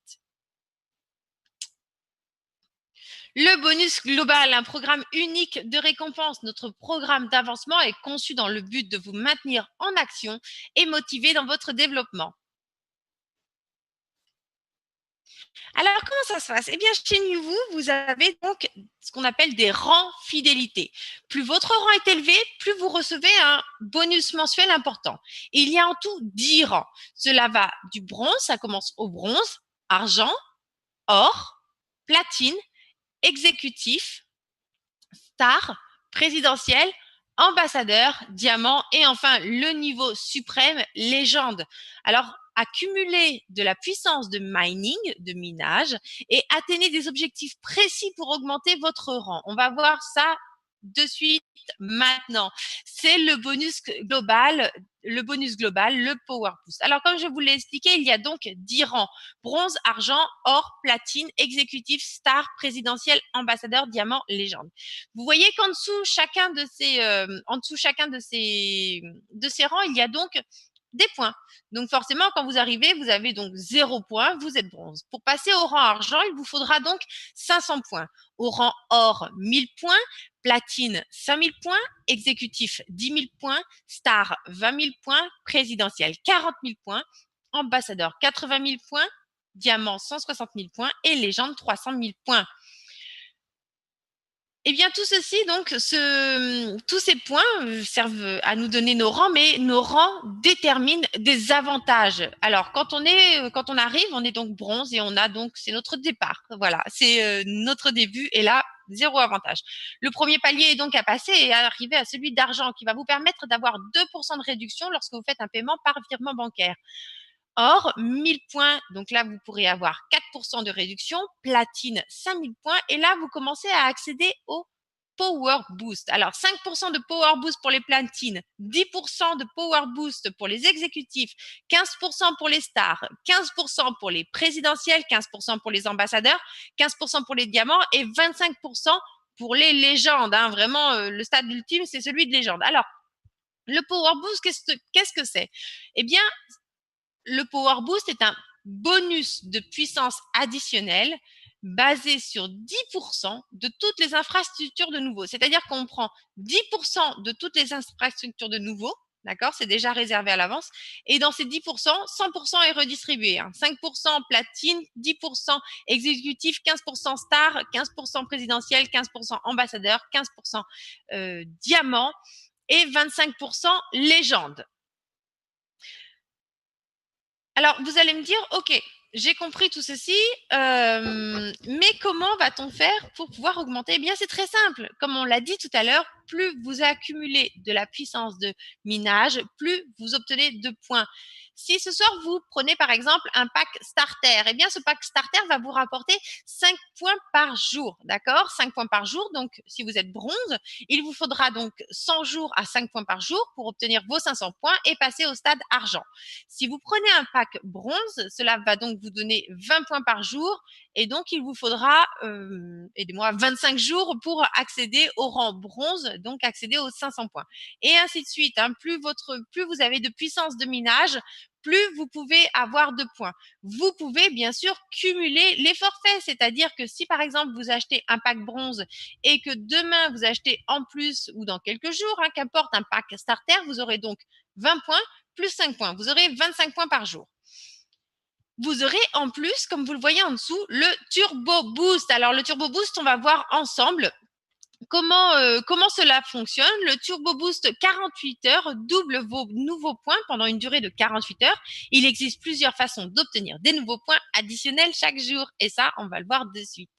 Le bonus global, un programme unique de récompense. Notre programme d'avancement est conçu dans le but de vous maintenir en action et motiver dans votre développement. Alors, comment ça se passe? Eh bien, chez Nuvu, vous avez donc ce qu'on appelle des rangs fidélité. Plus votre rang est élevé, plus vous recevez un bonus mensuel important. Et il y a en tout 10 rangs. Cela va du bronze, ça commence au bronze, argent, or, platine, exécutif, star, présidentiel, ambassadeur, diamant et enfin le niveau suprême, légende. Alors, accumuler de la puissance de mining, de minage et atteindre des objectifs précis pour augmenter votre rang. On va voir ça de suite maintenant. C'est le bonus global, le Power Boost. Alors, comme je vous l'ai expliqué, il y a donc 10 rangs. Bronze, argent, or, platine, exécutif, star, présidentiel, ambassadeur, diamant, légende. Vous voyez qu'en dessous chacun de ces rangs, il y a donc des points. Donc forcément, quand vous arrivez, vous avez donc 0 points, vous êtes bronze. Pour passer au rang argent, il vous faudra donc 500 points. Au rang or, 1000 points, platine, 5000 points, exécutif, 10 000 points, star, 20 000 points, présidentiel, 40 000 points, ambassadeur, 80 000 points, diamant, 160 000 points et légende, 300 000 points. Eh bien, tout ceci, donc, tous ces points servent à nous donner nos rangs, mais nos rangs déterminent des avantages. Alors, quand on arrive, on est donc bronze et on a donc, c'est notre départ. Voilà, c'est notre début et là, 0 avantage. Le premier palier est donc à passer et à arriver à celui d'argent qui va vous permettre d'avoir 2% de réduction lorsque vous faites un paiement par virement bancaire. Or, 1000 points, donc là, vous pourrez avoir 4% de réduction, platine, 5000 points, et là, vous commencez à accéder au Power Boost. Alors, 5% de Power Boost pour les platines, 10% de Power Boost pour les exécutifs, 15% pour les stars, 15% pour les présidentielles, 15% pour les ambassadeurs, 15% pour les diamants et 25% pour les légendes. Hein. Vraiment, le stade ultime, c'est celui de légende. Alors, le Power Boost, qu'est-ce que c'est? Eh bien, le Power Boost est un bonus de puissance additionnelle basé sur 10% de toutes les infrastructures de nouveau. C'est-à-dire qu'on prend 10% de toutes les infrastructures de nouveau, d'accord? C'est déjà réservé à l'avance. Et dans ces 10%, 100% est redistribué. 5% platine, 10% exécutif, 15% star, 15% présidentiel, 15% ambassadeur, 15% diamant et 25% légende. Alors, vous allez me dire, OK, j'ai compris tout ceci, mais comment va-t-on faire pour pouvoir augmenter? Eh bien, c'est très simple. Comme on l'a dit tout à l'heure, plus vous accumulez de la puissance de minage, plus vous obtenez de points. Si ce soir, vous prenez par exemple un pack starter, eh bien ce pack starter va vous rapporter 5 points par jour, d'accord? 5 points par jour, donc si vous êtes bronze, il vous faudra donc 100 jours à 5 points par jour pour obtenir vos 500 points et passer au stade argent. Si vous prenez un pack bronze, cela va donc vous donner 20 points par jour et donc il vous faudra, aidez-moi, 25 jours pour accéder au rang bronze, donc accéder aux 500 points. Et ainsi de suite, hein. Plus vous avez de puissance de minage, plus vous pouvez avoir de points. Vous pouvez bien sûr cumuler les forfaits, c'est-à-dire que si par exemple vous achetez un pack bronze et que demain vous achetez en plus ou dans quelques jours, hein, qu'importe, un pack starter, vous aurez donc 20 points plus 5 points. Vous aurez 25 points par jour. Vous aurez en plus, comme vous le voyez en dessous, le Turbo Boost. Alors le Turbo Boost, on va voir ensemble comment cela fonctionne. Le Turbo Boost 48 heures double vos nouveaux points pendant une durée de 48 heures. Il existe plusieurs façons d'obtenir des nouveaux points additionnels chaque jour. Et ça, on va le voir de suite.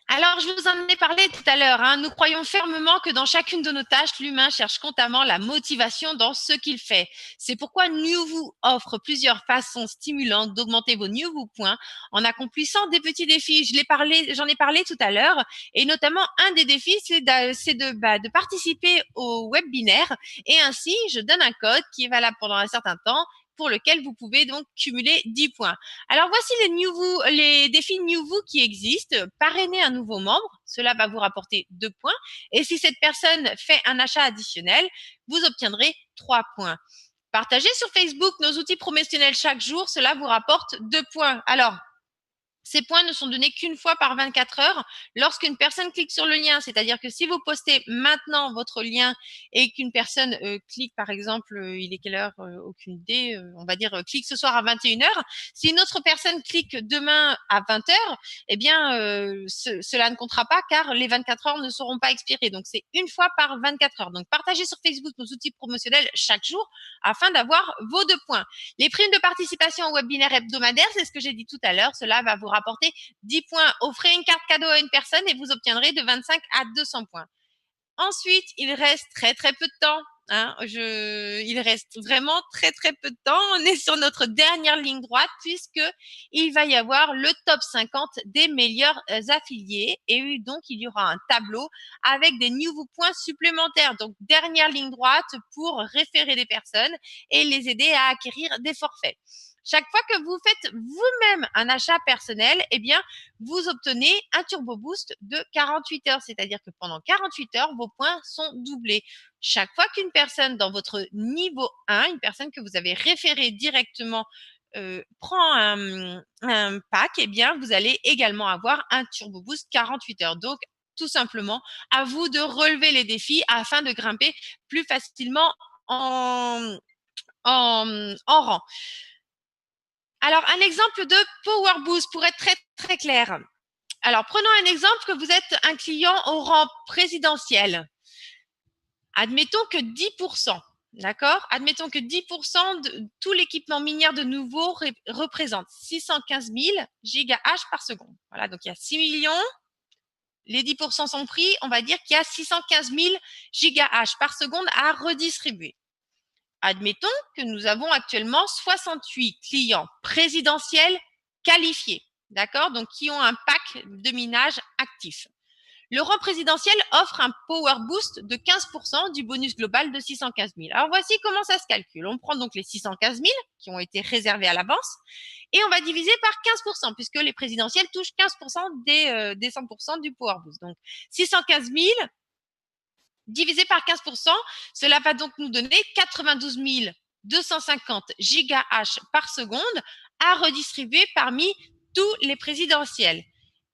Alors, je vous en ai parlé tout à l'heure, hein. Nous croyons fermement que dans chacune de nos tâches, l'humain cherche constamment la motivation dans ce qu'il fait. C'est pourquoi Newvoo offre plusieurs façons stimulantes d'augmenter vos Newvoo points en accomplissant des petits défis. J'en ai parlé tout à l'heure, et notamment un des défis, c'est de participer au webinaire. Et ainsi, je donne un code qui est valable pendant un certain temps, pour lequel vous pouvez donc cumuler 10 points. Alors, voici les défis Newvoo qui existent. Parrainer un nouveau membre, cela va vous rapporter 2 points. Et si cette personne fait un achat additionnel, vous obtiendrez 3 points. Partagez sur Facebook nos outils promotionnels chaque jour, cela vous rapporte 2 points. Alors, ces points ne sont donnés qu'une fois par 24 heures lorsqu'une personne clique sur le lien. C'est-à-dire que si vous postez maintenant votre lien et qu'une personne clique, par exemple, il est quelle heure? Aucune idée. On va dire clique ce soir à 21 heures. Si une autre personne clique demain à 20 heures, eh bien, cela ne comptera pas car les 24 heures ne seront pas expirées. Donc, c'est une fois par 24 heures. Donc, partagez sur Facebook nos outils promotionnels chaque jour afin d'avoir vos 2 points. Les primes de participation au webinaire hebdomadaire, c'est ce que j'ai dit tout à l'heure. Cela va vous rapporter 10 points. Offrez une carte cadeau à une personne et vous obtiendrez de 25 à 200 points. Ensuite, il reste très peu de temps. Hein. Il reste vraiment très peu de temps. On est sur notre dernière ligne droite puisque il va y avoir le top 50 des meilleurs affiliés et donc il y aura un tableau avec des nouveaux points supplémentaires. Donc dernière ligne droite pour référer des personnes et les aider à acquérir des forfaits. Chaque fois que vous faites vous-même un achat personnel, eh bien, vous obtenez un Turbo Boost de 48 heures. C'est-à-dire que pendant 48 heures, vos points sont doublés. Chaque fois qu'une personne dans votre niveau 1, une personne que vous avez référée directement, prend un pack, eh bien, vous allez également avoir un Turbo Boost 48 heures. Donc, tout simplement, à vous de relever les défis afin de grimper plus facilement en rang. Alors, un exemple de Power Boost pour être très clair. Alors, prenons un exemple que vous êtes un client au rang présidentiel. Admettons que 10%, d'accord? Admettons que 10% de tout l'équipement minière de nouveau représente 615 000 gigahash par seconde. Voilà, donc il y a 6 millions. Les 10% sont pris, on va dire qu'il y a 615 000 gigahash par seconde à redistribuer. Admettons que nous avons actuellement 68 clients présidentiels qualifiés, d'accord? Donc, qui ont un pack de minage actif. Le rang présidentiel offre un power boost de 15% du bonus global de 615 000. Alors, voici comment ça se calcule. On prend donc les 615 000 qui ont été réservés à l'avance et on va diviser par 15% puisque les présidentiels touchent 15% des 100% du power boost. Donc, 615 000 divisé par 15%, cela va donc nous donner 92 250 gigahash par seconde à redistribuer parmi tous les présidentiels.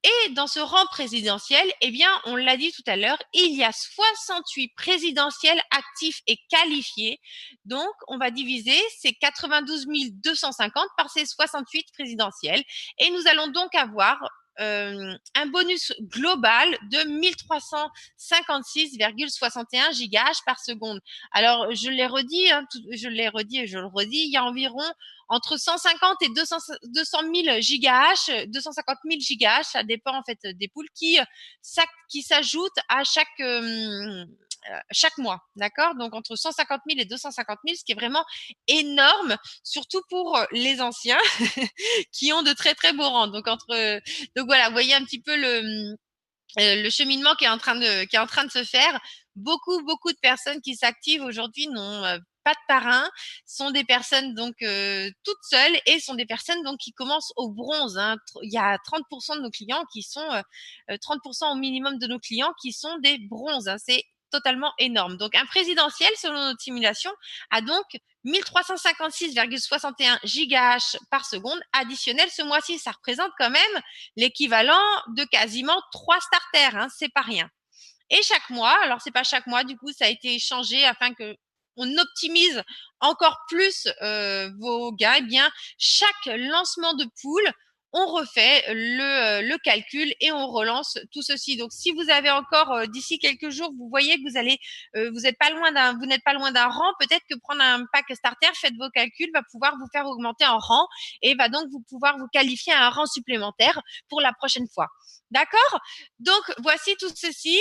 Et dans ce rang présidentiel, eh bien, on l'a dit tout à l'heure, il y a 68 présidentiels actifs et qualifiés. Donc, on va diviser ces 92 250 par ces 68 présidentiels. Et nous allons donc avoir un bonus global de 1356,61 gigahash par seconde. Alors, je l'ai redit, hein, je le redis, il y a environ entre 150 et 200 000 gigahash, 250 000 gigahash, ça dépend en fait des poules qui s'ajoutent à chaque chaque mois, d'accord? Donc entre 150 000 et 250 000, ce qui est vraiment énorme, surtout pour les anciens qui ont de très très beaux rangs. Donc voilà, vous voyez un petit peu le cheminement qui est en train de se faire. Beaucoup de personnes qui s'activent aujourd'hui n'ont pas de parrain, sont des personnes donc toutes seules et sont des personnes donc qui commencent au bronze. Hein. Il y a 30% de nos clients qui sont 30% au minimum de nos clients qui sont des bronzes. Hein. C'est totalement énorme. Donc un présidentiel, selon notre simulation, a donc 1356,61 gigahash par seconde additionnel ce mois-ci. Ça représente quand même l'équivalent de quasiment 3 starters, hein, c'est pas rien. Et chaque mois, alors c'est pas chaque mois, du coup ça a été changé afin que on optimise encore plus vos gains. Eh bien, chaque lancement de pool, on refait le calcul et on relance tout ceci. Donc, si vous avez encore d'ici quelques jours, vous voyez que vous n'êtes pas loin d'un rang, peut-être que prendre un pack starter, faites vos calculs, va pouvoir vous faire augmenter en rang et va donc pouvoir vous qualifier à un rang supplémentaire pour la prochaine fois. D'accord? Donc, voici tout ceci.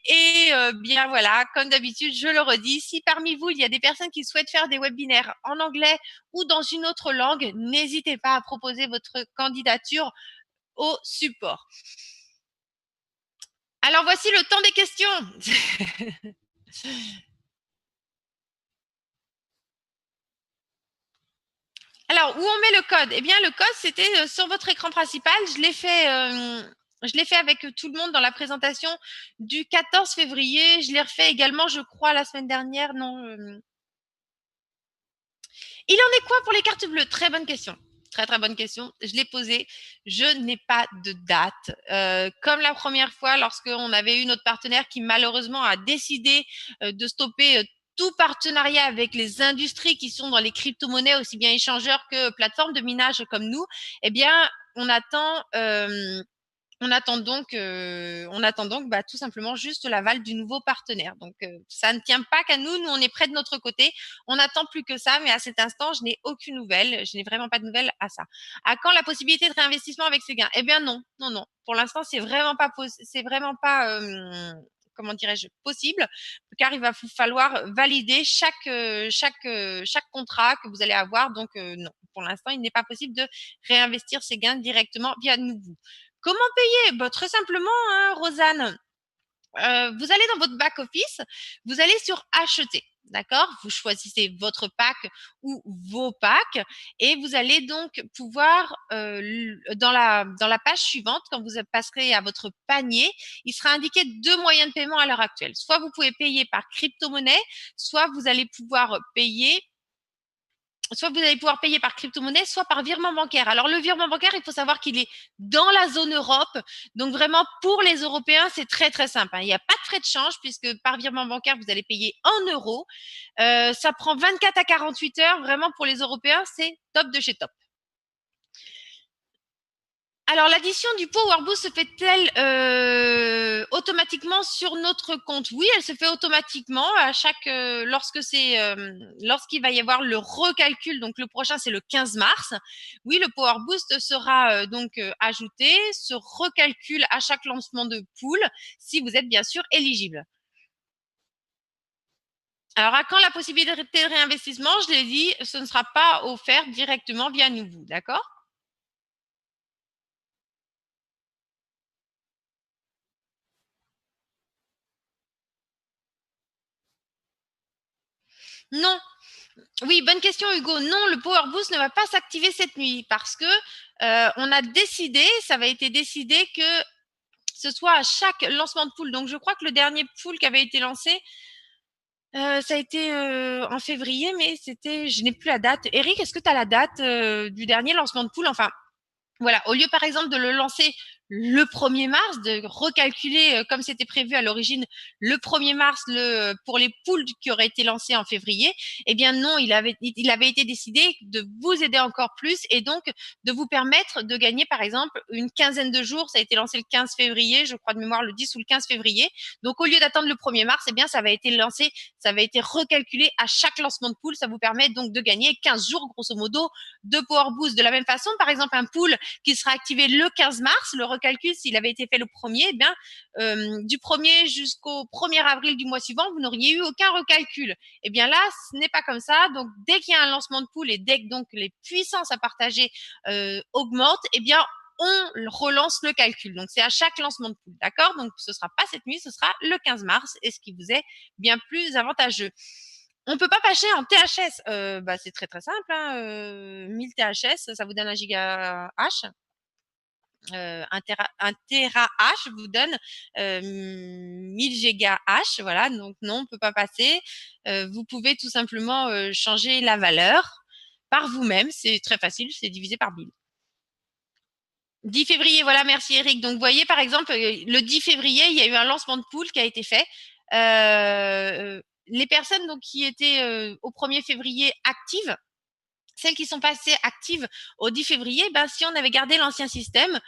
Et bien voilà, comme d'habitude, je le redis, si parmi vous, il y a des personnes qui souhaitent faire des webinaires en anglais ou dans une autre langue, n'hésitez pas à proposer votre candidature au support. Alors, voici le temps des questions. Alors, où on met le code? Eh bien, le code, c'était sur votre écran principal. Je l'ai fait avec tout le monde dans la présentation du 14 février. Je l'ai refait également, je crois, la semaine dernière. Non. Il en est quoi pour les cartes bleues? Très bonne question. Très, très bonne question. Je l'ai posée. Je n'ai pas de date. Comme la première fois, lorsqu'on avait eu notre partenaire qui, malheureusement, a décidé de stopper tout partenariat avec les industries qui sont dans les crypto-monnaies, aussi bien échangeurs que plateformes de minage comme nous, eh bien, on attend donc tout simplement juste l'aval du nouveau partenaire. Donc, ça ne tient pas qu'à nous. Nous, on est près de notre côté. On n'attend plus que ça. Mais à cet instant, je n'ai aucune nouvelle. Je n'ai vraiment pas de nouvelles à ça. À quand la possibilité de réinvestissement avec ces gains? Eh bien, non. Pour l'instant, c'est vraiment pas comment dirais-je, possible, car il va vous falloir valider chaque contrat que vous allez avoir. Donc, non. Pour l'instant, il n'est pas possible de réinvestir ces gains directement via nous. Comment payer? Très simplement, hein, Rosanne. Vous allez dans votre back-office, vous allez sur acheter, d'accord? Vous choisissez votre pack ou vos packs et vous allez donc pouvoir, dans la page suivante, quand vous passerez à votre panier, il sera indiqué 2 moyens de paiement à l'heure actuelle. Soit vous pouvez payer par crypto-monnaie, soit vous allez pouvoir payer par crypto-monnaie, soit par virement bancaire. Alors, le virement bancaire, il faut savoir qu'il est dans la zone Europe. Donc, vraiment, pour les Européens, c'est très, très simple. Hein. Il n'y a pas de frais de change puisque par virement bancaire, vous allez payer en euros. Ça prend 24 à 48 heures. Vraiment, pour les Européens, c'est top de chez top. Alors, l'addition du Power Boost se fait-elle automatiquement sur notre compte? Oui, elle se fait automatiquement à lorsqu'il va y avoir le recalcul. Donc, le prochain, c'est le 15 mars. Oui, le Power Boost sera ajouté, se recalcule à chaque lancement de pool, si vous êtes bien sûr éligible. Alors, à quand la possibilité de réinvestissement? Je l'ai dit, ce ne sera pas offert directement via nous, d'accord? Non. Oui, bonne question, Hugo. Non, le Power Boost ne va pas s'activer cette nuit parce que ça va été décidé que ce soit à chaque lancement de pool. Donc, je crois que le dernier pool qui avait été lancé, ça a été en février, mais je n'ai plus la date. Eric, est-ce que tu as la date du dernier lancement de pool? Enfin, voilà, au lieu par exemple de le lancer le 1er mars, de recalculer comme c'était prévu à l'origine le 1er mars pour les poules qui auraient été lancées en février, eh bien non, il avait été décidé de vous aider encore plus et donc de vous permettre de gagner par exemple une quinzaine de jours. Ça a été lancé le 15 février, je crois de mémoire le 10 ou le 15 février. Donc au lieu d'attendre le 1er mars, eh bien ça va été recalculé à chaque lancement de pool. Ça vous permet donc de gagner 15 jours grosso modo de Power Boost. De la même façon, par exemple un pool qui sera activé le 15 mars, le recalcul s'il avait été fait le 1er, eh bien, du 1er jusqu'au 1er avril du mois suivant, vous n'auriez eu aucun recalcul. Eh bien là, ce n'est pas comme ça. Donc, dès qu'il y a un lancement de pool et dès que donc les puissances à partager augmentent, eh bien, on relance le calcul. Donc, c'est à chaque lancement de pool, d'accord? Donc, ce sera pas cette nuit, ce sera le 15 mars, et ce qui vous est bien plus avantageux. On peut pas passer en THS. Bah, c'est très très simple. Hein. 1000 THS, ça vous donne 1 giga H. 1 Tera H vous donne 1000 giga H. Voilà, donc non, on ne peut pas passer. Vous pouvez tout simplement changer la valeur par vous-même. C'est très facile, c'est divisé par 1000. 10 février, voilà, merci Eric. Donc, vous voyez, par exemple, le 10 février, il y a eu un lancement de pool qui a été fait. Les personnes donc, qui étaient au 1er février actives, celles qui sont passées actives au 10 février, ben, si on avait gardé l'ancien système,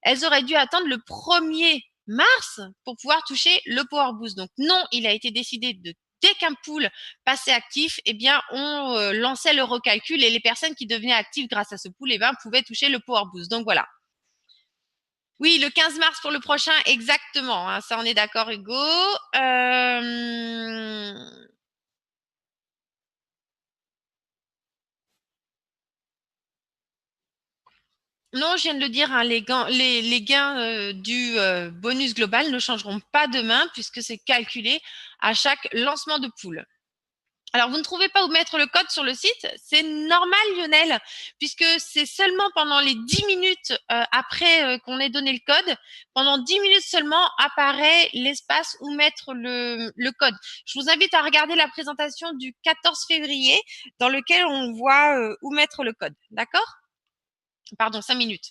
elles auraient dû attendre le 1er mars pour pouvoir toucher le Power Boost. Donc, non, il a été décidé de dès qu'un pool passait actif, eh bien, on lançait le recalcul et les personnes qui devenaient actives grâce à ce pool, eh bien, pouvaient toucher le Power Boost. Donc, voilà. Oui, le 15 mars pour le prochain, exactement. Hein, ça, on est d'accord, Hugo. Non, je viens de le dire, hein, les gains du bonus global ne changeront pas demain puisque c'est calculé à chaque lancement de pool. Alors, vous ne trouvez pas où mettre le code sur le site? C'est normal, Lionel, puisque c'est seulement pendant les 10 minutes après qu'on ait donné le code, pendant 10 minutes seulement apparaît l'espace où mettre le code. Je vous invite à regarder la présentation du 14 février dans lequel on voit où mettre le code. D'accord? Pardon, 5 minutes.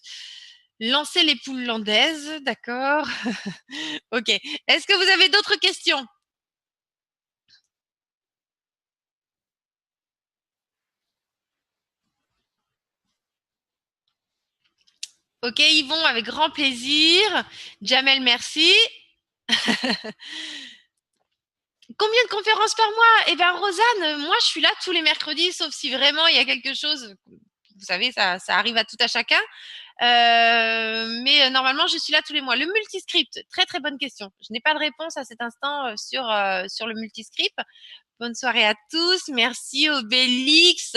Lancer les poules landaises, d'accord. Ok. Est-ce que vous avez d'autres questions? Ok, Yvon, avec grand plaisir. Jamel, merci. Combien de conférences par mois? Eh bien, Rosanne, moi, je suis là tous les mercredis, sauf si vraiment il y a quelque chose. Vous savez, ça arrive à tout à chacun. Mais normalement, je suis là tous les mois. Le multiscript, très très bonne question. Je n'ai pas de réponse à cet instant sur le multiscript. Bonne soirée à tous. Merci Obélix.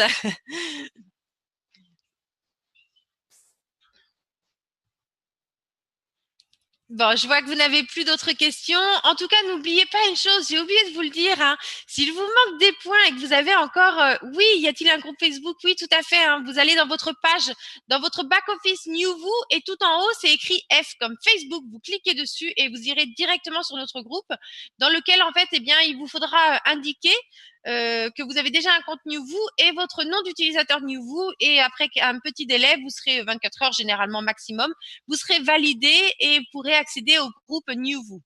Bon, je vois que vous n'avez plus d'autres questions. En tout cas, n'oubliez pas une chose, j'ai oublié de vous le dire. Hein. S'il vous manque des points et que vous avez encore... oui, y a-t-il un groupe Facebook? Oui, tout à fait. Hein. Vous allez dans votre page, dans votre back-office NewVoo et tout en haut, c'est écrit F comme Facebook. Vous cliquez dessus et vous irez directement sur notre groupe dans lequel, en fait, eh bien, il vous faudra indiquer que vous avez déjà un compte NewVoo et votre nom d'utilisateur NewVoo et après un petit délai, vous serez 24 heures généralement maximum, vous serez validé et pourrez accéder au groupe NewVoo.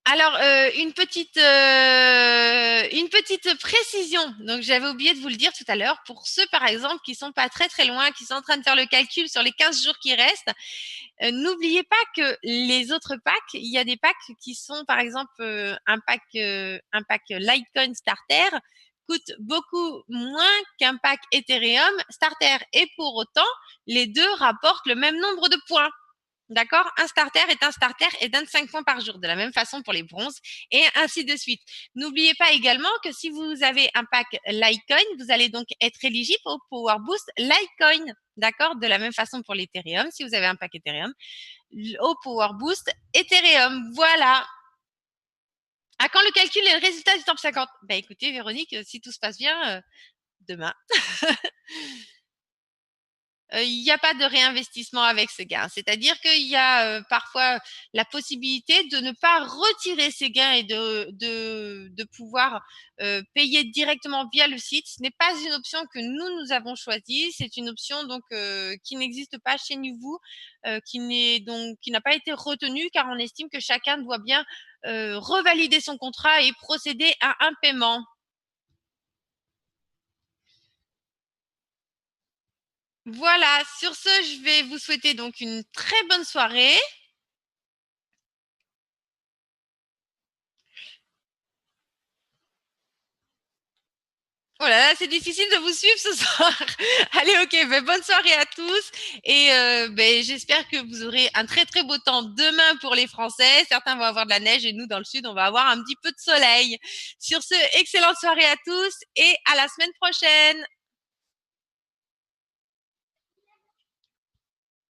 Alors, une petite précision. Donc, j'avais oublié de vous le dire tout à l'heure. Pour ceux, par exemple, qui sont pas très très loin, qui sont en train de faire le calcul sur les 15 jours qui restent, n'oubliez pas que les autres packs, il y a des packs qui sont, par exemple, un pack Litecoin Starter coûte beaucoup moins qu'un pack Ethereum Starter. Et pour autant, les deux rapportent le même nombre de points. D'accord? Un starter et donne 5 points par jour. De la même façon pour les bronzes et ainsi de suite. N'oubliez pas également que si vous avez un pack Litecoin, vous allez donc être éligible au Power Boost Litecoin. D'accord? De la même façon pour l'Ethereum, si vous avez un pack Ethereum, au Power Boost Ethereum. Voilà. À quand le calcul et le résultat du top 50? Bah écoutez, Véronique, si tout se passe bien, demain. Il n'y a pas de réinvestissement avec ce gain. C'est-à-dire qu'il y a parfois la possibilité de ne pas retirer ces gains et de pouvoir payer directement via le site. Ce n'est pas une option que nous avons choisie. C'est une option donc qui n'existe pas chez NewVoo, qui n'a pas été retenue car on estime que chacun doit bien revalider son contrat et procéder à un paiement. Voilà, sur ce, je vais vous souhaiter donc une très bonne soirée. Oh là là, c'est difficile de vous suivre ce soir. Allez, ok, ben, bonne soirée à tous et ben, j'espère que vous aurez un très très beau temps demain pour les Français. Certains vont avoir de la neige et nous dans le sud, on va avoir un petit peu de soleil. Sur ce, excellente soirée à tous et à la semaine prochaine.